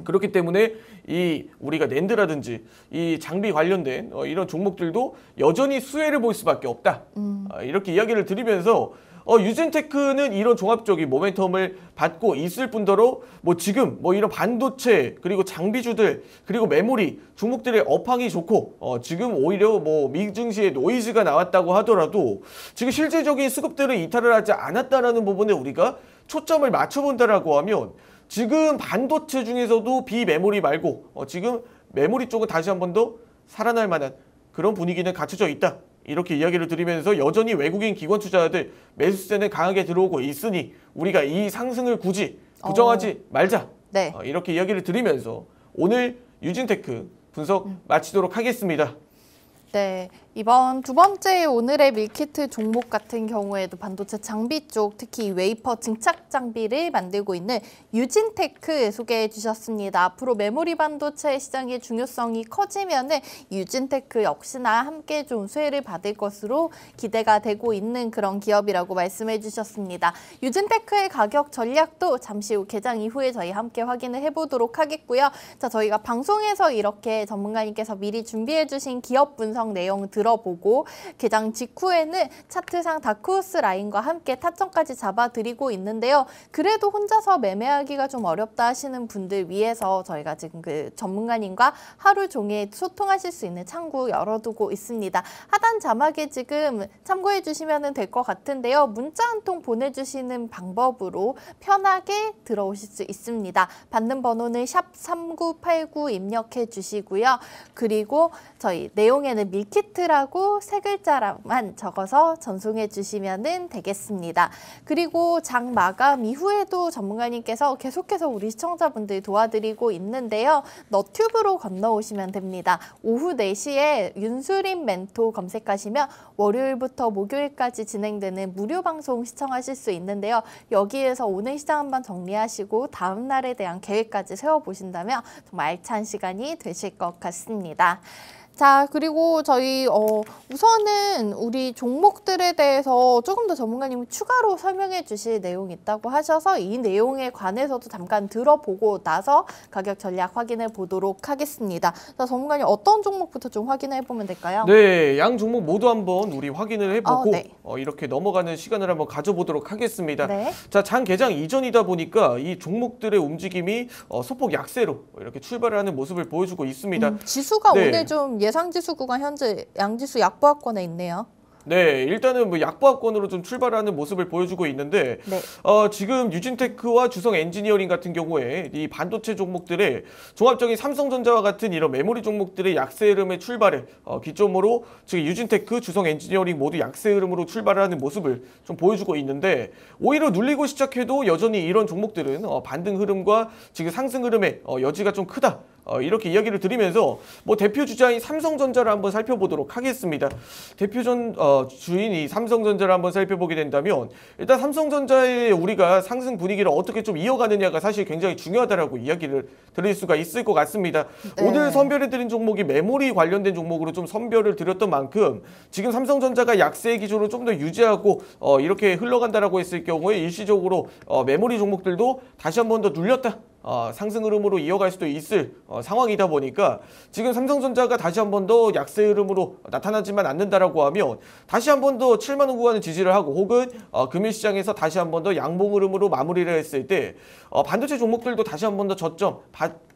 그렇기 때문에 이 우리가 낸드라든지 이 장비 관련된 이런 종목들도 여전히 수혜를 볼 수밖에 없다. 이렇게 이야기를 드리면서 유진테크는 이런 종합적인 모멘텀을 받고 있을 뿐더러 뭐 지금 뭐 이런 반도체 그리고 장비주들 그리고 메모리 종목들의 업황이 좋고 지금 오히려 뭐 미증시에 노이즈가 나왔다고 하더라도 지금 실질적인 수급들을 이탈을 하지 않았다라는 부분에 우리가 초점을 맞춰본다라고 하면 지금 반도체 중에서도 비메모리 말고 지금 메모리 쪽은 다시 한 번 더 살아날 만한 그런 분위기는 갖춰져 있다. 이렇게 이야기를 드리면서 여전히 외국인 기관 투자자들 매수세는 강하게 들어오고 있으니 우리가 이 상승을 굳이 부정하지 말자. 네. 이렇게 이야기를 드리면서 오늘 유진테크 분석 마치도록 하겠습니다. 네, 이번 두 번째 오늘의 밀키트 종목 같은 경우에도 반도체 장비 쪽, 특히 웨이퍼 증착 장비를 만들고 있는 유진테크 소개해 주셨습니다. 앞으로 메모리 반도체 시장의 중요성이 커지면은 유진테크 역시나 함께 좀 수혜를 받을 것으로 기대가 되고 있는 그런 기업이라고 말씀해 주셨습니다. 유진테크의 가격 전략도 잠시 후 개장 이후에 저희 함께 확인을 해보도록 하겠고요. 자, 저희가 방송에서 이렇게 전문가님께서 미리 준비해 주신 기업 분석 내용 들어보고 개장 직후에는 차트상 다크호스 라인과 함께 타점까지 잡아드리고 있는데요. 그래도 혼자서 매매하기가 좀 어렵다 하시는 분들 위해서 저희가 지금 그 전문가님과 하루 종일 소통하실 수 있는 창구 열어두고 있습니다. 하단 자막에 지금 참고해 주시면 될 것 같은데요. 문자 한 통 보내주시는 방법으로 편하게 들어오실 수 있습니다. 받는 번호는 샵 3989 입력해 주시고요. 그리고 저희 내용에는 밀키트라 콜이라고 세 글자만 적어서 전송해 주시면 되겠습니다. 그리고 장 마감 이후에도 전문가님께서 계속해서 우리 시청자분들 도와드리고 있는데요. 너튜브로 건너오시면 됩니다. 오후 4시에 윤수림 멘토 검색하시면 월요일부터 목요일까지 진행되는 무료 방송 시청하실 수 있는데요. 여기에서 오늘 시장 한번 정리하시고 다음 날에 대한 계획까지 세워보신다면 정말 알찬 시간이 되실 것 같습니다. 자, 그리고 저희 우선은 우리 종목들에 대해서 조금 더 전문가님이 추가로 설명해 주실 내용이 있다고 하셔서 이 내용에 관해서도 잠깐 들어보고 나서 가격 전략 확인해 보도록 하겠습니다. 자, 전문가님 어떤 종목부터 좀 확인해 보면 될까요? 네, 양 종목 모두 한번 우리 확인을 해보고 네. 이렇게 넘어가는 시간을 한번 가져보도록 하겠습니다. 네. 자, 장 개장 이전이다 보니까 이 종목들의 움직임이 소폭 약세로 이렇게 출발하는 모습을 보여주고 있습니다. 지수가 네. 오늘 좀 예상지수 구간 현재 양지수 약보합권에 있네요. 네, 일단은 뭐 약보합권으로 좀 출발하는 모습을 보여주고 있는데 네. 지금 유진테크와 주성 엔지니어링 같은 경우에 이 반도체 종목들의 종합적인 삼성전자와 같은 이런 메모리 종목들의 약세 흐름의 출발을 기점으로 지금 유진테크, 주성 엔지니어링 모두 약세 흐름으로 출발하는 모습을 좀 보여주고 있는데 오히려 눌리고 시작해도 여전히 이런 종목들은 반등 흐름과 지금 상승 흐름의 여지가 좀 크다. 이렇게 이야기를 드리면서 뭐 대표 주자인 삼성전자를 한번 살펴보도록 하겠습니다. 대표 주인이 삼성전자를 한번 살펴보게 된다면 일단 삼성전자의 우리가 상승 분위기를 어떻게 좀 이어가느냐가 사실 굉장히 중요하다라고 이야기를 드릴 수가 있을 것 같습니다. 네. 오늘 선별해드린 종목이 메모리 관련된 종목으로 좀 선별을 드렸던 만큼 지금 삼성전자가 약세 기조를 좀 더 유지하고 이렇게 흘러간다라고 했을 경우에 일시적으로 메모리 종목들도 다시 한번 더 눌렸다. 상승 흐름으로 이어갈 수도 있을 상황이다 보니까 지금 삼성전자가 다시 한 번 더 약세 흐름으로 나타나지만 않는다라고 하면 다시 한 번 더 7만 원 구간을 지지를 하고 혹은 금일시장에서 다시 한 번 더 양봉 흐름으로 마무리를 했을 때 반도체 종목들도 다시 한 번 더 저점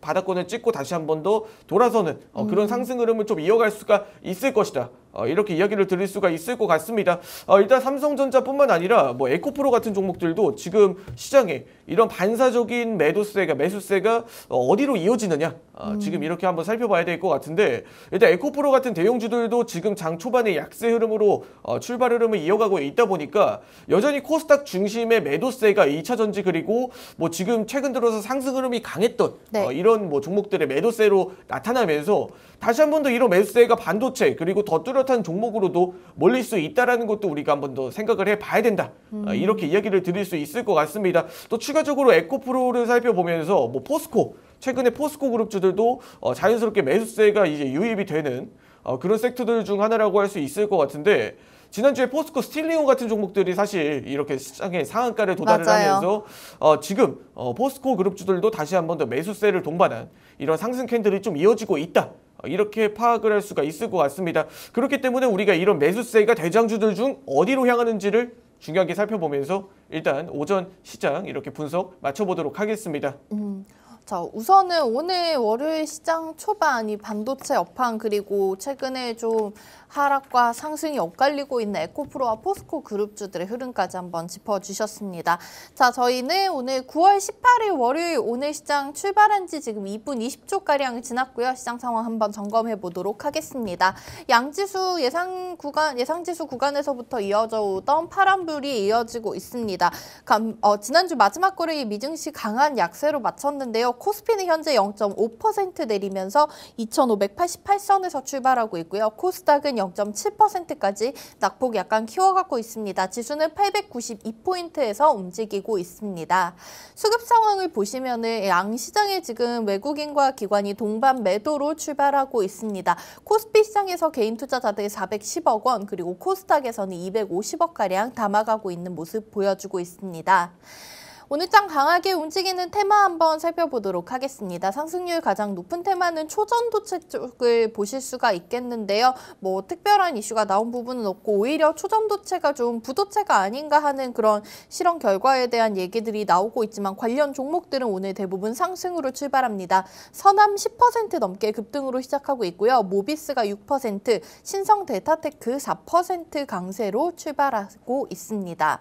바닥권을 찍고 다시 한 번 더 돌아서는 그런 상승 흐름을 좀 이어갈 수가 있을 것이다. 이렇게 이야기를 드릴 수가 있을 것 같습니다. 일단 삼성전자뿐만 아니라 뭐 에코프로 같은 종목들도 지금 시장에 이런 반사적인 매수세가 어디로 이어지느냐 지금 이렇게 한번 살펴봐야 될 것 같은데 일단 에코프로 같은 대형주들도 지금 장 초반에 약세 흐름으로 출발 흐름을 이어가고 있다 보니까 여전히 코스닥 중심의 매도세가 2차 전지 그리고 뭐 지금 최근 들어서 상승 흐름이 강했던 네. 이런 뭐 종목들의 매도세로 나타나면서 다시 한 번 더 이런 매수세가 반도체 그리고 더 뚜렷한 종목으로도 몰릴 수 있다라는 것도 우리가 한 번 더 생각을 해봐야 된다. 이렇게 이야기를 드릴 수 있을 것 같습니다. 또 추가적으로 에코프로를 살펴보면서 뭐 포스코 최근에 포스코 그룹주들도 자연스럽게 매수세가 이제 유입이 되는 그런 섹터들 중 하나라고 할 수 있을 것 같은데 지난주에 포스코 스틸링온 같은 종목들이 사실 이렇게 시장의 상한가를 도달을 맞아요. 하면서 지금 포스코 그룹주들도 다시 한 번 더 매수세를 동반한 이런 상승 캔들이 좀 이어지고 있다. 이렇게 파악을 할 수가 있을 것 같습니다. 그렇기 때문에 우리가 이런 매수세가 대장주들 중 어디로 향하는지를 중요하게 살펴보면서 일단 오전 시장 이렇게 분석 맞춰보도록 하겠습니다. 자, 우선은 오늘 월요일 시장 초반 이 반도체 업황 그리고 최근에 좀 하락과 상승이 엇갈리고 있는 에코프로와 포스코 그룹주들의 흐름까지 한번 짚어주셨습니다. 자, 저희는 오늘 9월 18일 월요일 오늘 시장 출발한 지 지금 2분 20초가량 지났고요. 시장 상황 한번 점검해 보도록 하겠습니다. 양지수 예상지수 구간에서부터 이어져 오던 파란불이 이어지고 있습니다. 지난주 마지막 거래일 미증시 강한 약세로 마쳤는데요. 코스피는 현재 0.5% 내리면서 2,588선에서 출발하고 있고요. 코스닥은 0.7%까지 낙폭 약간 키워가고 있습니다. 지수는 892포인트에서 움직이고 있습니다. 수급 상황을 보시면은 양시장에 지금 외국인과 기관이 동반 매도로 출발하고 있습니다. 코스피 시장에서 개인 투자자들 410억 원 그리고 코스닥에서는 250억가량 담아가고 있는 모습 보여주고 있습니다. 오늘 장 강하게 움직이는 테마 한번 살펴보도록 하겠습니다. 상승률 가장 높은 테마는 초전도체 쪽을 보실 수가 있겠는데요. 뭐 특별한 이슈가 나온 부분은 없고 오히려 초전도체가 좀 부도체가 아닌가 하는 그런 실험 결과에 대한 얘기들이 나오고 있지만 관련 종목들은 오늘 대부분 상승으로 출발합니다. 선암 10% 넘게 급등으로 시작하고 있고요. 모비스가 6%, 신성 데이터테크 4% 강세로 출발하고 있습니다.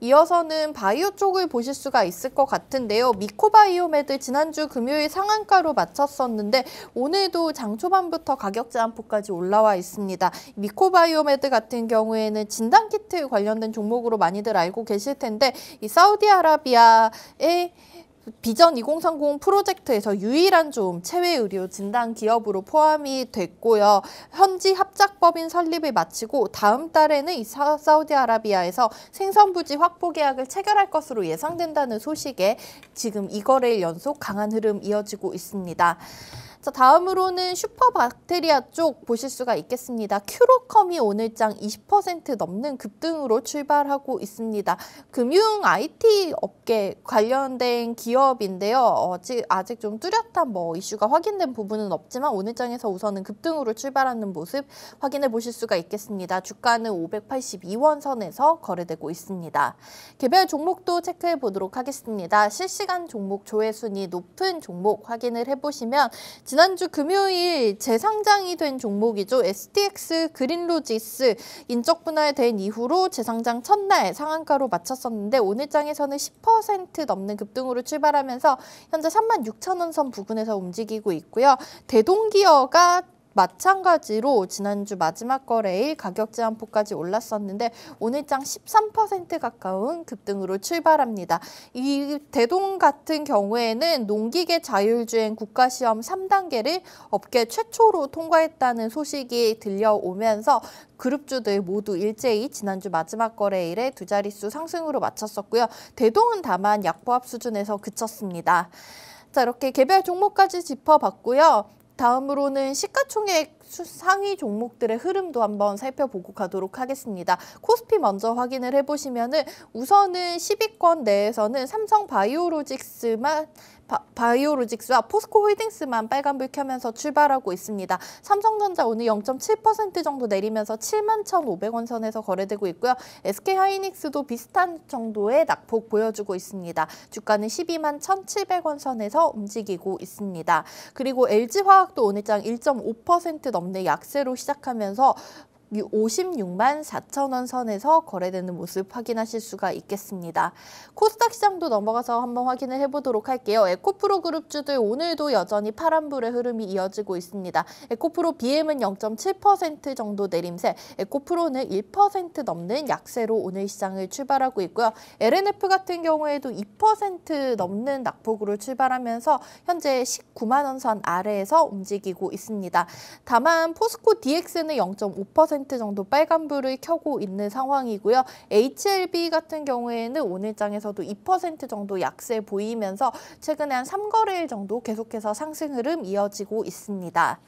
이어서는 바이오 쪽을 보실 수가 있을 것 같은데요. 미코바이오메드 지난주 금요일 상한가로 마쳤었는데 오늘도 장 초반부터 가격 제한폭까지 올라와 있습니다. 미코바이오메드 같은 경우에는 진단키트 관련된 종목으로 많이들 알고 계실 텐데 이 사우디아라비아의 비전 2030 프로젝트에서 유일한 좀 체외 의료 진단 기업으로 포함이 됐고요. 현지 합작법인 설립을 마치고 다음 달에는 이 사우디아라비아에서 생선 부지 확보 계약을 체결할 것으로 예상된다는 소식에 지금 이거래일 연속 강한 흐름 이어지고 있습니다. 자, 다음으로는 슈퍼박테리아 쪽 보실 수가 있겠습니다. 큐로컴이 오늘장 20% 넘는 급등으로 출발하고 있습니다. 금융 IT 업계 관련된 기업인데요. 아직 좀 뚜렷한 이슈가 확인된 부분은 없지만 오늘장에서 우선은 급등으로 출발하는 모습 확인해 보실 수가 있겠습니다. 주가는 582원 선에서 거래되고 있습니다. 개별 종목도 체크해 보도록 하겠습니다. 실시간 종목 조회순위 높은 종목 확인을 해보시면 지난주 금요일 재상장이 된 종목이죠. STX 그린로지스 인적 분할된 이후로 재상장 첫날 상한가로 마쳤었는데 오늘장에서는 10% 넘는 급등으로 출발하면서 현재 36,000원 선 부근에서 움직이고 있고요. 대동기어가 마찬가지로 지난주 마지막 거래일 가격 제한폭까지 올랐었는데 오늘장 13% 가까운 급등으로 출발합니다. 이 대동 같은 경우에는 농기계 자율주행 국가시험 3단계를 업계 최초로 통과했다는 소식이 들려오면서 그룹주들 모두 일제히 지난주 마지막 거래일에 두 자릿수 상승으로 마쳤었고요. 대동은 다만 약보합 수준에서 그쳤습니다. 자, 이렇게 개별 종목까지 짚어봤고요. 다음으로는 시가총액 상위 종목들의 흐름도 한번 살펴보고 가도록 하겠습니다. 코스피 먼저 확인을 해보시면은 우선은 10위권 내에서는 삼성 바이오로직스와 포스코홀딩스만 빨간불 켜면서 출발하고 있습니다. 삼성전자 오늘 0.7% 정도 내리면서 71,500원 선에서 거래되고 있고요. SK하이닉스도 비슷한 정도의 낙폭 보여주고 있습니다. 주가는 121,700원 선에서 움직이고 있습니다. 그리고 LG화학도 오늘장 1.5% 넘는 약세로 시작하면서 56만 4천원 선에서 거래되는 모습 확인하실 수가 있겠습니다. 코스닥 시장도 넘어가서 한번 확인을 해보도록 할게요. 에코프로 그룹주들 오늘도 여전히 파란불의 흐름이 이어지고 있습니다. 에코프로 BM은 0.7% 정도 내림세, 에코프로는 1% 넘는 약세로 오늘 시장을 출발하고 있고요. LNF 같은 경우에도 2% 넘는 낙폭으로 출발하면서 현재 19만 원 선 아래에서 움직이고 있습니다. 다만 포스코 DX는 0.5% 정도 빨간불을 켜고 있는 상황이고요. HLB 같은 경우에는 오늘장에서도 2% 정도 약세 보이면서 최근에 한 3거래일 정도 계속해서 상승 흐름 이어지고 있습니다.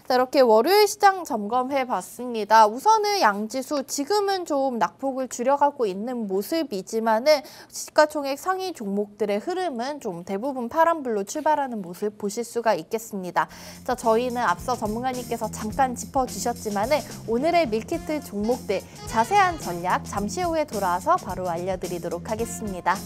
자, 이렇게 월요일 시장 점검해 봤습니다. 우선은 양지수 지금은 좀 낙폭을 줄여가고 있는 모습이지만은 시가총액 상위 종목들의 흐름은 좀 대부분 파란불로 출발하는 모습 보실 수가 있겠습니다. 자, 저희는 앞서 전문가님께서 잠깐 짚어주셨지만은 오늘의 밀키트 종목들 자세한 전략 잠시 후에 돌아와서 바로 알려드리도록 하겠습니다.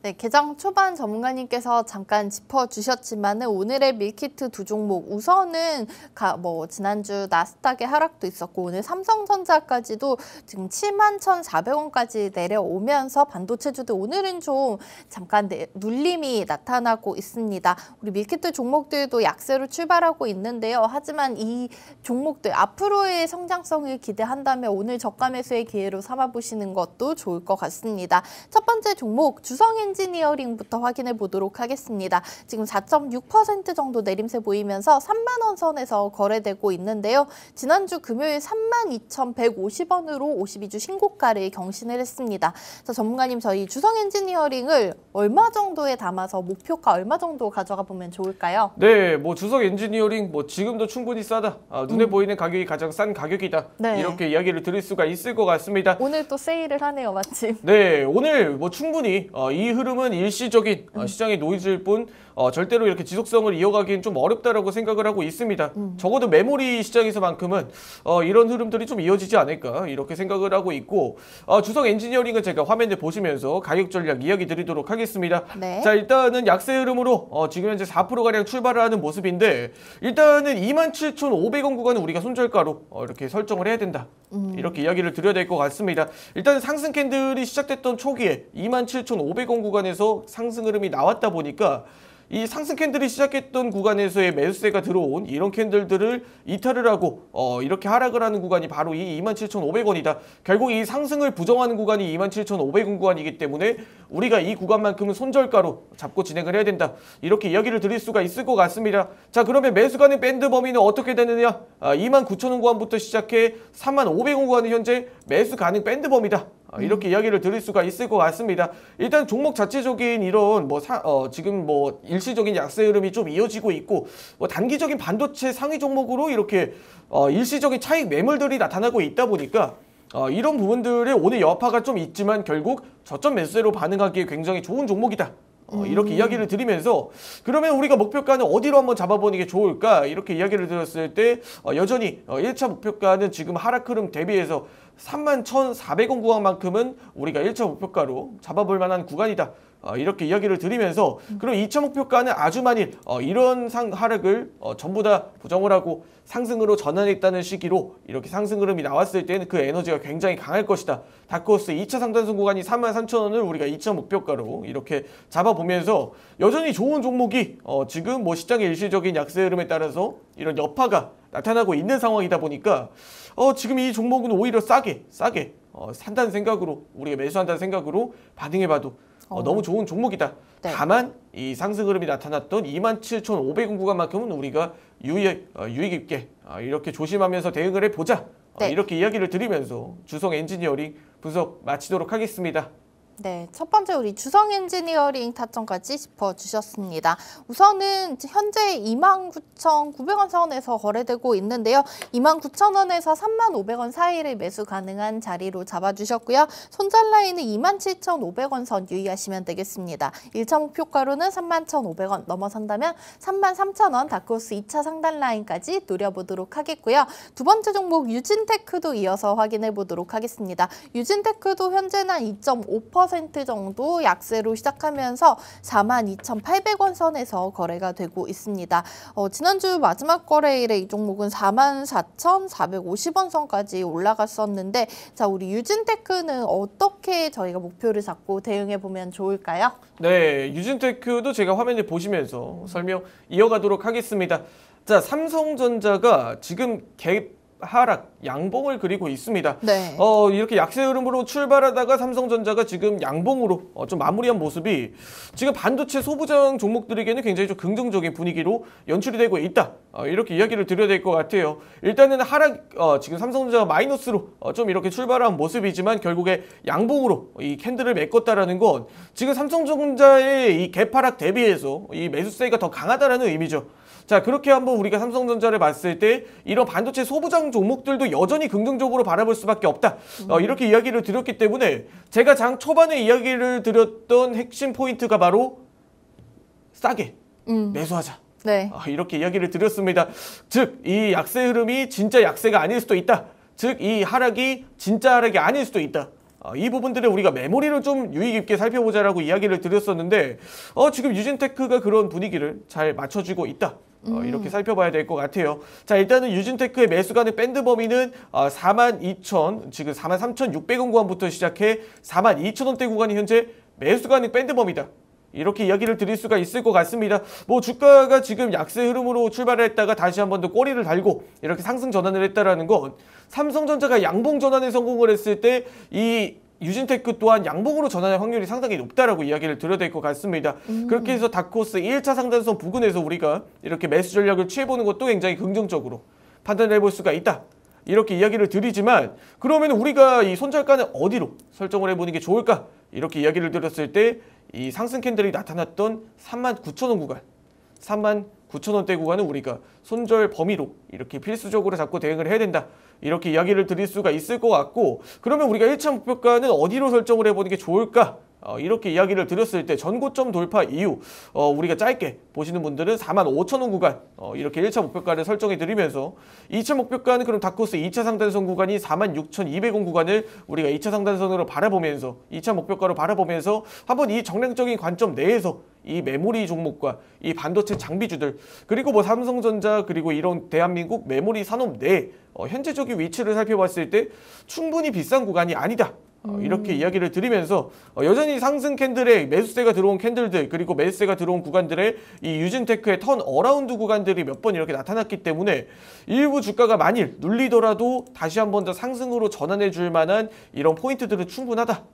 네, 개장 초반 전문가님께서 잠깐 짚어주셨지만 오늘의 밀키트 두 종목 우선은 지난주 나스닥의 하락도 있었고 오늘 삼성전자까지도 지금 71,400원까지 내려오면서 반도체주도 오늘은 좀 잠깐 눌림이 나타나고 있습니다. 우리 밀키트 종목들도 약세로 출발하고 있는데요. 하지만 이 종목들 앞으로의 성장성을 기대한다면 오늘 저가 매수의 기회로 삼아보시는 것도 좋을 것 같습니다. 첫 번째 종목 주성 엔지니어링부터 확인해 보도록 하겠습니다. 지금 4.6% 정도 내림세 보이면서 3만 원 선에서 거래되고 있는데요. 지난주 금요일 32,150원으로 52주 신고가를 경신을 했습니다. 자, 전문가님 저희 주성 엔지니어링을 얼마 정도에 담아서 목표가 얼마 정도 가져가 보면 좋을까요? 네, 뭐 주성 엔지니어링 지금도 충분히 싸다. 눈에 보이는 가격이 가장 싼 가격이다. 네. 이렇게 이야기를 드릴 수가 있을 것 같습니다. 오늘 또 세일을 하네요, 마침. 네, 오늘 충분히 이 흐름은 일시적인 시장의 노이즈일 뿐 절대로 이렇게 지속성을 이어가기엔 좀 어렵다라고 생각을 하고 있습니다. 적어도 메모리 시장에서만큼은 이런 흐름들이 좀 이어지지 않을까 이렇게 생각을 하고 있고 주성 엔지니어링은 제가 화면을 보시면서 가격 전략 이야기 드리도록 하겠습니다. 네. 자, 일단은 약세 흐름으로 지금 현재 4%가량 출발을 하는 모습인데 일단은 27,500원 구간은 우리가 손절가로 이렇게 설정을 해야 된다. 이렇게 이야기를 드려야 될 것 같습니다. 일단 상승 캔들이 시작됐던 초기에 27,500원 구간에서 상승 흐름이 나왔다 보니까 이 상승 캔들이 시작했던 구간에서의 매수세가 들어온 이런 캔들들을 이탈을 하고 이렇게 하락을 하는 구간이 바로 이 27,500원이다. 결국 이 상승을 부정하는 구간이 27,500원 구간이기 때문에 우리가 이 구간만큼은 손절가로 잡고 진행을 해야 된다. 이렇게 이야기를 드릴 수가 있을 것 같습니다. 자, 그러면 매수 가능 밴드 범위는 어떻게 되느냐? 29,000원 구간부터 시작해 35,500원 구간은 현재 매수 가능 밴드 범위다. 이렇게 이야기를 드릴 수가 있을 것 같습니다. 일단 종목 자체적인 이런 지금 일시적인 약세 흐름이 좀 이어지고 있고 단기적인 반도체 상위 종목으로 이렇게 일시적인 차익 매물들이 나타나고 있다 보니까 이런 부분들의 오늘 여파가 좀 있지만 결국 저점 매수세로 반응하기에 굉장히 좋은 종목이다. 이렇게 이야기를 드리면서 그러면 우리가 목표가는 어디로 한번 잡아보는 게 좋을까? 이렇게 이야기를 드렸을 때 여전히 1차 목표가는 지금 하락 흐름 대비해서 31,400원 구간만큼은 우리가 1차 목표가로 잡아볼 만한 구간이다. 이렇게 이야기를 드리면서 그럼 2차 목표가는 아주 만일 이런 하락을 전부 다 부정을 하고 상승으로 전환했다는 시기로 이렇게 상승 흐름이 나왔을 때는 그 에너지가 굉장히 강할 것이다. 다크호스 2차 상단선 구간이 33,000원을 우리가 2차 목표가로 이렇게 잡아보면서 여전히 좋은 종목이 지금 시장의 일시적인 약세 흐름에 따라서 이런 여파가 나타나고 있는 상황이다 보니까 지금 이 종목은 오히려 싸게 산다는 생각으로 우리가 매수한다는 생각으로 반응해봐도 너무 좋은 종목이다. 네. 다만 이 상승 흐름이 나타났던 27,500원 구간만큼은 우리가 유익 있게 이렇게 조심하면서 대응을 해보자. 네. 이렇게 이야기를 드리면서 주성 엔지니어링 분석 마치도록 하겠습니다. 네, 첫 번째 우리 주성 엔지니어링 타점까지 짚어주셨습니다. 우선은 현재 29,900원 선에서 거래되고 있는데요. 29,000원에서 35,000원 사이를 매수 가능한 자리로 잡아주셨고요. 손절 라인은 27,500원 선 유의하시면 되겠습니다. 1차 목표가로는 31,500원 넘어선다면 33,000원 다크호스 2차 상단 라인까지 노려보도록 하겠고요. 두 번째 종목 유진테크도 이어서 확인해 보도록 하겠습니다. 유진테크도 현재는 2.5% 정도 약세로 시작하면서 42,800원 선에서 거래가 되고 있습니다. 지난주 마지막 거래일에 이 종목은 44,450원 선까지 올라갔었는데 자, 우리 유진테크는 어떻게 저희가 목표를 잡고 대응해 보면 좋을까요? 네, 유진테크도 제가 화면을 보시면서 설명 이어가도록 하겠습니다. 자, 삼성전자가 지금 하락, 양봉을 그리고 있습니다. 네. 이렇게 약세 흐름으로 출발하다가 삼성전자가 지금 양봉으로 좀 마무리한 모습이 지금 반도체 소부장 종목들에게는 굉장히 좀 긍정적인 분위기로 연출이 되고 있다. 이렇게 이야기를 드려야 될 것 같아요. 일단은 지금 삼성전자가 마이너스로 좀 이렇게 출발한 모습이지만 결국에 양봉으로 이 캔들을 메꿨다라는 건 지금 삼성전자의 이 갭하락 대비해서 이 매수세가 더 강하다라는 의미죠. 자, 그렇게 한번 우리가 삼성전자를 봤을 때 이런 반도체 소부장 종목들도 여전히 긍정적으로 바라볼 수밖에 없다. 이렇게 이야기를 드렸기 때문에 제가 장 초반에 이야기를 드렸던 핵심 포인트가 바로 싸게 매수하자. 네. 이렇게 이야기를 드렸습니다. 즉, 이 약세 흐름이 진짜 약세가 아닐 수도 있다. 즉, 이 하락이 진짜 하락이 아닐 수도 있다. 이 부분들에 우리가 메모리를 좀 유의 깊게 살펴보자라고 이야기를 드렸었는데 지금 유진테크가 그런 분위기를 잘 맞춰주고 있다. 이렇게 살펴봐야 될 것 같아요. 자, 일단은 유진테크의 매수 가능 밴드 범위는 42,000, 지금 43,600원 구간부터 시작해 42,000원대 구간이 현재 매수 가능 밴드 범위다. 이렇게 이야기를 드릴 수가 있을 것 같습니다. 뭐 주가가 지금 약세 흐름으로 출발을 했다가 다시 한 번 더 꼬리를 달고 이렇게 상승 전환을 했다라는 건 삼성전자가 양봉 전환에 성공을 했을 때 이 유진테크 또한 양봉으로 전환할 확률이 상당히 높다라고 이야기를 드려야 될 것 같습니다. 그렇게 해서 다크호스 1차 상단선 부근에서 우리가 이렇게 매수 전략을 취해보는 것도 굉장히 긍정적으로 판단을 해볼 수가 있다. 이렇게 이야기를 드리지만 그러면 우리가 이 손절가는 어디로 설정을 해보는 게 좋을까? 이렇게 이야기를 드렸을 때 이 상승 캔들이 나타났던 39,000원 구간, 39,000원대 구간은 우리가 손절 범위로 이렇게 필수적으로 잡고 대응을 해야 된다. 이렇게 이야기를 드릴 수가 있을 것 같고 그러면 우리가 1차 목표가는 어디로 설정을 해보는 게 좋을까? 이렇게 이야기를 드렸을 때 전고점 돌파 이후 우리가 짧게 보시는 분들은 45,000원 구간 이렇게 1차 목표가를 설정해 드리면서 2차 목표가는 그럼 다크호스 2차 상단선 구간이 46,200원 구간을 우리가 2차 상단선으로 바라보면서 2차 목표가로 바라보면서 한번 이 정량적인 관점 내에서 이 메모리 종목과 이 반도체 장비주들 그리고 뭐 삼성전자 그리고 이런 대한민국 메모리 산업 내 현재적인 위치를 살펴봤을 때 충분히 비싼 구간이 아니다. 이렇게 이야기를 드리면서 여전히 상승 캔들에 매수세가 들어온 캔들들 그리고 매수세가 들어온 구간들의 이 유진테크의 턴 어라운드 구간들이 몇 번 이렇게 나타났기 때문에 일부 주가가 만일 눌리더라도 다시 한 번 더 상승으로 전환해 줄 만한 이런 포인트들은 충분하다.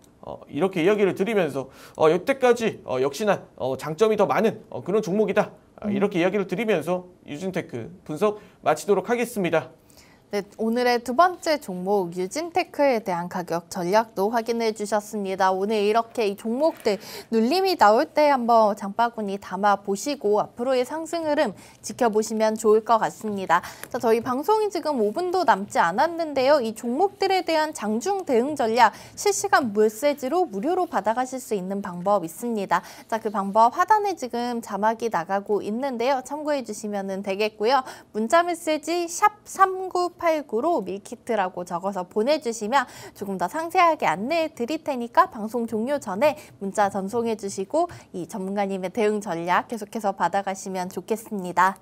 이렇게 이야기를 드리면서 여태까지 역시나 장점이 더 많은 그런 종목이다. 이렇게 이야기를 드리면서 유진테크 분석 마치도록 하겠습니다. 네, 오늘의 두 번째 종목 유진테크에 대한 가격 전략도 확인해 주셨습니다. 오늘 이렇게 이 종목들 눌림이 나올 때 한번 장바구니 담아 보시고 앞으로의 상승 흐름 지켜보시면 좋을 것 같습니다. 자, 저희 방송이 지금 5분도 남지 않았는데요. 이 종목들에 대한 장중 대응 전략 실시간 메시지로 무료로 받아가실 수 있는 방법 있습니다. 자, 그 방법 하단에 지금 자막이 나가고 있는데요. 참고해 주시면 되겠고요. 문자 메시지 샵3989로 밀키트라고 적어서 보내주시면 조금 더 상세하게 안내해 드릴 테니까 방송 종료 전에 문자 전송해 주시고 이 전문가님의 대응 전략 계속해서 받아가시면 좋겠습니다.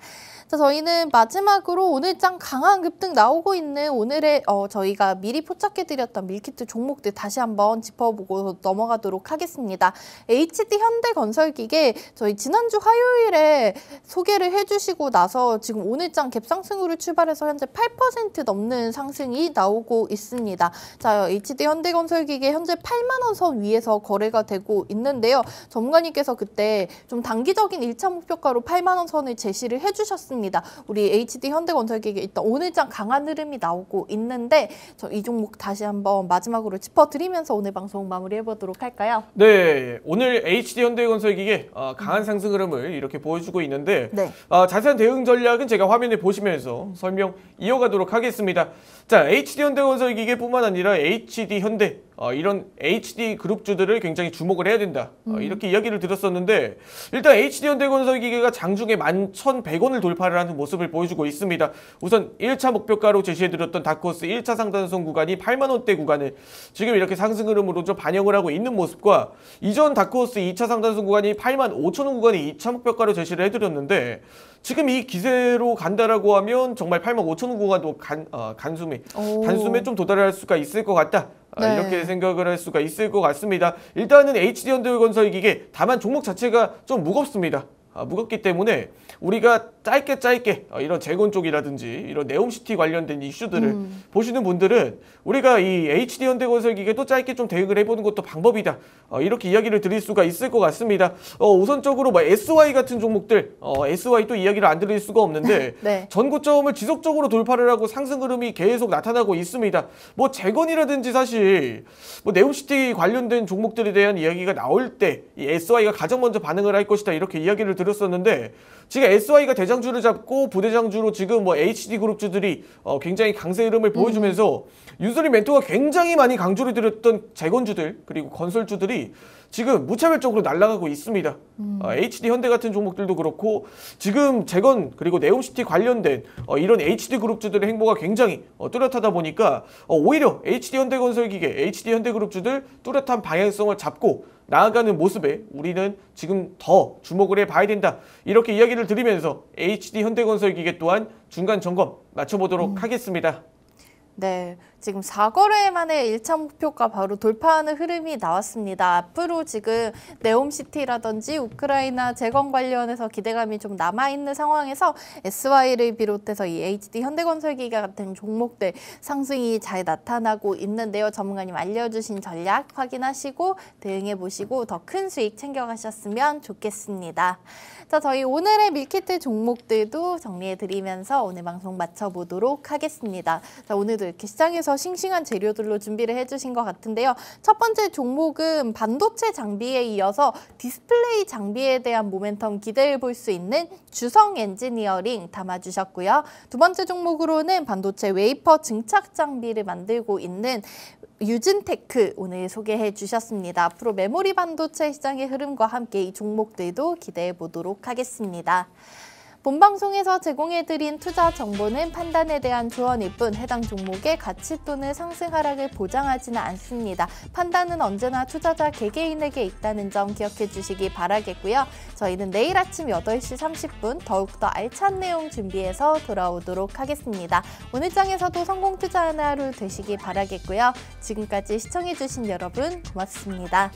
자, 저희는 마지막으로 오늘장 강한 급등 나오고 있는 오늘의 저희가 미리 포착해드렸던 밀키트 종목들 다시 한번 짚어보고 넘어가도록 하겠습니다. HD 현대건설기계 저희 지난주 화요일에 소개를 해주시고 나서 지금 오늘장 갭상승으로 출발해서 현재 8% 넘는 상승이 나오고 있습니다. 자, HD 현대건설기계 현재 8만 원 선 위에서 거래가 되고 있는데요. 전문가님께서 그때 좀 단기적인 1차 목표가로 8만 원 선을 제시를 해주셨습니다. 우리 HD 현대건설기계 일단 오늘장 강한 흐름이 나오고 있는데 이 종목 다시 한번 마지막으로 짚어드리면서 오늘 방송 마무리해보도록 할까요? 네, 오늘 HD 현대건설기계 강한 상승 흐름을 이렇게 보여주고 있는데 네. 자세한 대응 전략은 제가 화면에 보시면서 설명 이어가도록 하겠습니다. 자, HD 현대건설기계뿐만 아니라 HD 현대 이런 HD 그룹주들을 굉장히 주목을 해야 된다. 이렇게 이야기를 드렸었는데 일단 HD 현대건설기계가 장중에 11,100원을 돌파를 하는 모습을 보여주고 있습니다. 우선 1차 목표가로 제시해드렸던 다크호스 1차 상단선 구간이 8만 원대 구간을 지금 이렇게 상승 흐름으로 좀 반영을 하고 있는 모습과 이전 다크호스 2차 상단선 구간이 8만 5천 원 구간이 2차 목표가로 제시를 해드렸는데 지금 이 기세로 간다라고 하면 정말 8만 5천 원 구간도 단숨에 좀 도달할 수가 있을 것 같다. 네. 이렇게 생각을 할 수가 있을 것 같습니다. 일단은 HD 현대건설기계 다만 종목 자체가 좀 무겁습니다. 무겁기 때문에 우리가 짧게 이런 재건 쪽이라든지 이런 네옴시티 관련된 이슈들을 보시는 분들은 우리가 이 HD 현대건설기계도 짧게 좀 대응을 해보는 것도 방법이다. 이렇게 이야기를 드릴 수가 있을 것 같습니다. 우선적으로 뭐 SY 같은 종목들, SY 또 이야기를 안 드릴 수가 없는데 네. 전고점을 지속적으로 돌파를 하고 상승 흐름이 계속 나타나고 있습니다. 뭐 재건이라든지 사실 뭐 네옴시티 관련된 종목들에 대한 이야기가 나올 때 이 SY가 가장 먼저 반응을 할 것이다. 이렇게 이야기를 드렸었는데 지금 SY가 대장주를 잡고 부대장주로 지금 뭐 HD그룹주들이 굉장히 강세 흐름을 보여주면서 윤소림 멘토가 굉장히 많이 강조를 드렸던 재건주들 그리고 건설주들이 지금 무차별적으로 날아가고 있습니다. HD 현대 같은 종목들도 그렇고 지금 재건 그리고 네옴시티 관련된 이런 HD그룹주들의 행보가 굉장히 뚜렷하다 보니까 오히려 HD 현대건설기계, HD 현대그룹주들 뚜렷한 방향성을 잡고 나아가는 모습에 우리는 지금 더 주목을 해봐야 된다. 이렇게 이야기를 드리면서 HD 현대건설기계 또한 중간 점검 맞춰보도록 하겠습니다. 네, 지금 4거래 만에 1차 목표가 바로 돌파하는 흐름이 나왔습니다. 앞으로 지금 네옴시티라든지 우크라이나 재건 관련해서 기대감이 좀 남아있는 상황에서 SY를 비롯해서 이 HD 현대건설기계 같은 종목들 상승이 잘 나타나고 있는데요. 전문가님 알려주신 전략 확인하시고 대응해보시고 더 큰 수익 챙겨가셨으면 좋겠습니다. 자, 저희 오늘의 밀키트 종목들도 정리해드리면서 오늘 방송 마쳐보도록 하겠습니다. 자, 오늘도 이렇게 시장에서 싱싱한 재료들로 준비를 해주신 것 같은데요. 첫 번째 종목은 반도체 장비에 이어서 디스플레이 장비에 대한 모멘텀 기대해 볼 수 있는 주성 엔지니어링 담아주셨고요. 두 번째 종목으로는 반도체 웨이퍼 증착 장비를 만들고 있는 유진테크 오늘 소개해 주셨습니다. 앞으로 메모리 반도체 시장의 흐름과 함께 이 종목들도 기대해 보도록 하겠습니다. 본방송에서 제공해드린 투자 정보는 판단에 대한 조언일 뿐 해당 종목의 가치 또는 상승 하락을 보장하지는 않습니다. 판단은 언제나 투자자 개개인에게 있다는 점 기억해 주시기 바라겠고요. 저희는 내일 아침 8시 30분 더욱더 알찬 내용 준비해서 돌아오도록 하겠습니다. 오늘 장에서도 성공 투자하는 하루 되시기 바라겠고요. 지금까지 시청해 주신 여러분 고맙습니다.